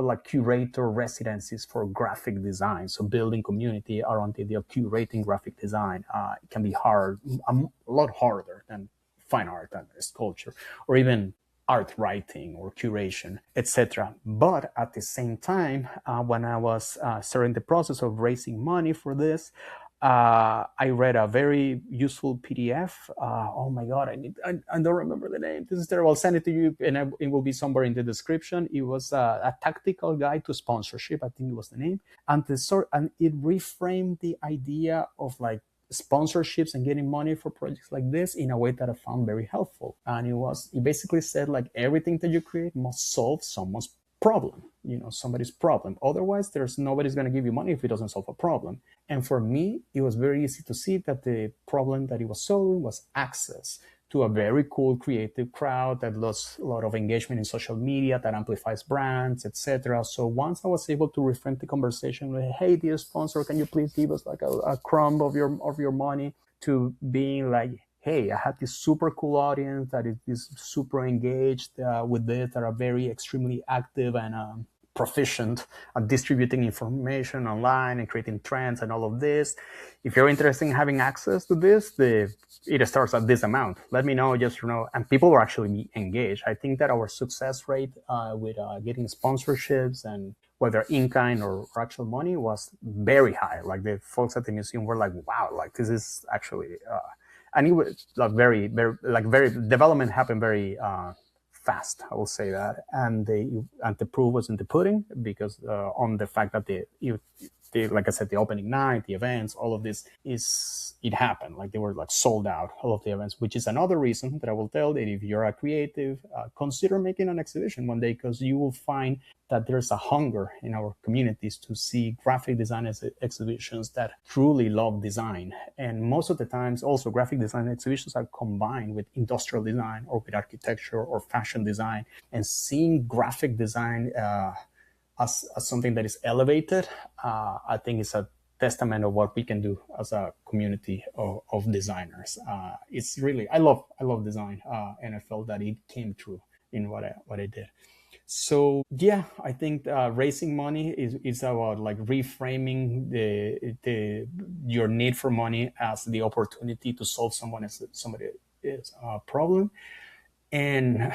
like curator residencies for graphic design. So building community around the idea of curating graphic design it can be hard, a lot harder than fine art and sculpture, or even art writing or curation, etc. But at the same time, when I was starting the process of raising money for this, I read a very useful PDF. Oh my God, I don't remember the name. This is terrible. I'll send it to you, and it will be somewhere in the description. It was a tactical guide to sponsorship, I think it was the name. And it reframed the idea of like sponsorships and getting money for projects like this in a way that I found very helpful. And it basically said, like, everything that you create must solve someone's problem, somebody's problem. Otherwise, nobody's going to give you money if it doesn't solve a problem. And for me, it was very easy to see that the problem that it was solving was access to a very cool creative crowd that lost a lot of engagement in social media, that amplifies brands, etc. So once I was able to reframe the conversation with, hey, dear sponsor, can you please give us like a crumb of your money, to being like, hey, I have this super cool audience that is super engaged with this, that are very extremely active and proficient at distributing information online and creating trends and all of this. If you're interested in having access to this, it starts at this amount. Let me know, and people are actually engaged. I think that our success rate with getting sponsorships, and whether in kind or actual money, was very high. Like, the folks at the museum were like, wow, like, this is actually, and it was like very development happened very fast, I will say that. And the proof was in the pudding, because on the fact that like I said, the opening night, the events, all of this it happened. Like, they were like sold out, all of the events, which is another reason that I will tell that if you're a creative, consider making an exhibition one day, because you will find that there's a hunger in our communities to see graphic design exhibitions that truly love design. And most of the times also graphic design exhibitions are combined with industrial design or with architecture or fashion design. And seeing graphic design as something that is elevated, I think is a testament of what we can do as a community of designers. It's really, I love design, and I felt that it came true in what I did. So yeah, I think raising money is about like reframing your need for money as the opportunity to solve somebody's problem. And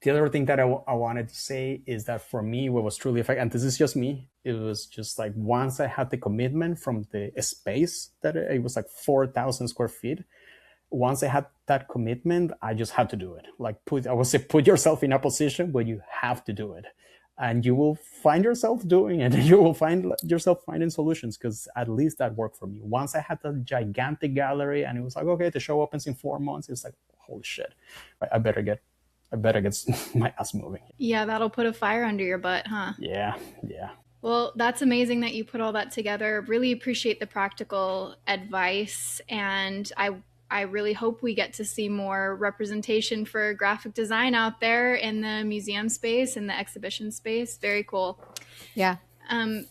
The other thing that I wanted to say is that for me, what was truly effective, and this is just me, it was just like once I had the commitment from the space that it was like 4,000 square feet. Once I had that commitment, I just had to do it. Like put yourself in a position where you have to do it. And you will find yourself doing it, and you will find yourself finding solutions, because at least that worked for me. Once I had that gigantic gallery and it was like, okay, the show opens in 4 months, it's like, holy shit, I better get my ass moving. Yeah, that'll put a fire under your butt, huh? Yeah. Well, that's amazing that you put all that together. Really appreciate the practical advice, and I really hope we get to see more representation for graphic design out there in the museum space and the exhibition space. Very cool. Yeah.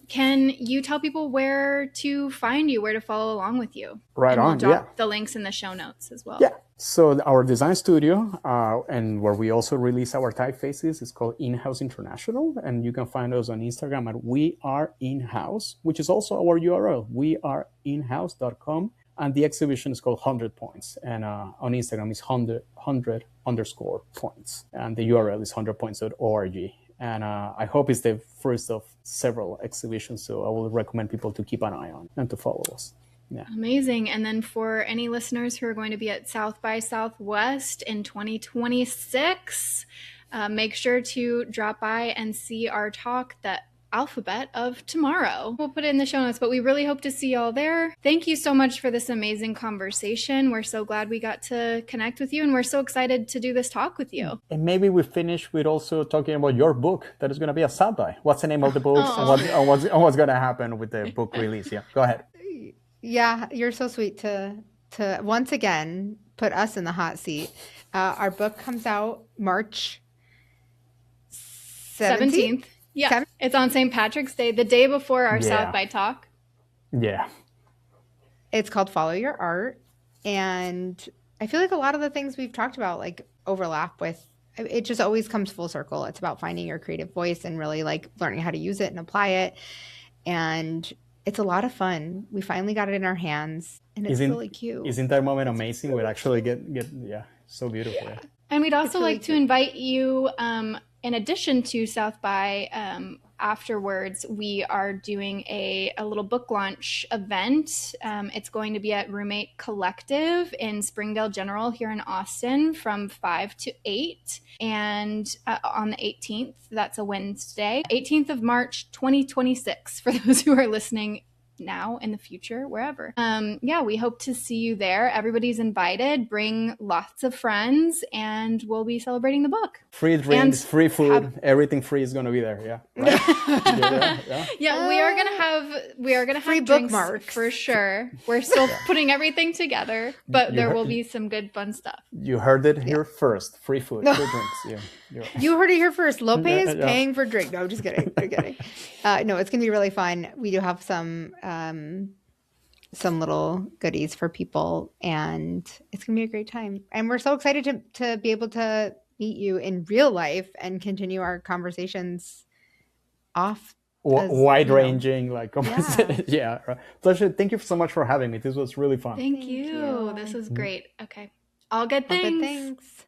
Can you tell people where to find you, where to follow along with you? Right and on. We'll drop the links in the show notes as well. Yeah. So our design studio, and where we also release our typefaces, is called In-House International, and you can find us on Instagram at We Are In-House, which is also our URL, weareinhouse.com. And the exhibition is called 100 Points. And on Instagram is 100_points. And the URL is 100points.org. And I hope it's the first of several exhibitions. So I will recommend people to keep an eye on and to follow us. Yeah. Amazing. And then for any listeners who are going to be at South by Southwest in 2026, make sure to drop by and see our talk, The Alphabet of Tomorrow. We'll put it in the show notes, but we really hope to see y'all there. Thank you so much for this amazing conversation. We're so glad we got to connect with you, and we're so excited to do this talk with you. And maybe we finish with also talking about your book that is going to be a South by. What's the name of the book, and what's going to happen with the book release? Yeah, go ahead. Yeah, you're so sweet to once again put us in the hot seat. Our book comes out March 17th. Yeah, it's on St. Patrick's Day, the day before our South by talk. Yeah. It's called Follow Your Art. And I feel like a lot of the things we've talked about like overlap with, it just always comes full circle. It's about finding your creative voice and really like learning how to use it and apply it. And it's a lot of fun. We finally got it in our hands, and it's really cute. Isn't that moment amazing? We'd actually get so beautiful. Yeah. And we'd also like to invite you, in addition to South by, afterwards, we are doing a little book launch event. It's going to be at Roommate Collective in Springdale General here in Austin from 5 to 8. And on the 18th, that's a Wednesday, 18th of March, 2026, for those who are listening now, in the future, wherever. We hope to see you there. Everybody's invited. Bring lots of friends, and we'll be celebrating the book. Free drinks, free food, everything free is going to be there. Yeah, right? We are gonna have free drinks bookmarks for sure. We're still putting everything together, but there will be some good fun stuff. You heard it here first. Free food, free drinks. You heard it here first. Lope is paying for drink. No, I'm just kidding. I'm kidding. No, it's gonna be really fun. We do have some little goodies for people, and it's gonna be a great time. And we're so excited to be able to meet you in real life and continue our conversations off. Wide-ranging, pleasure. Thank you so much for having me. This was really fun. Thank you. This is great. Okay. All good things.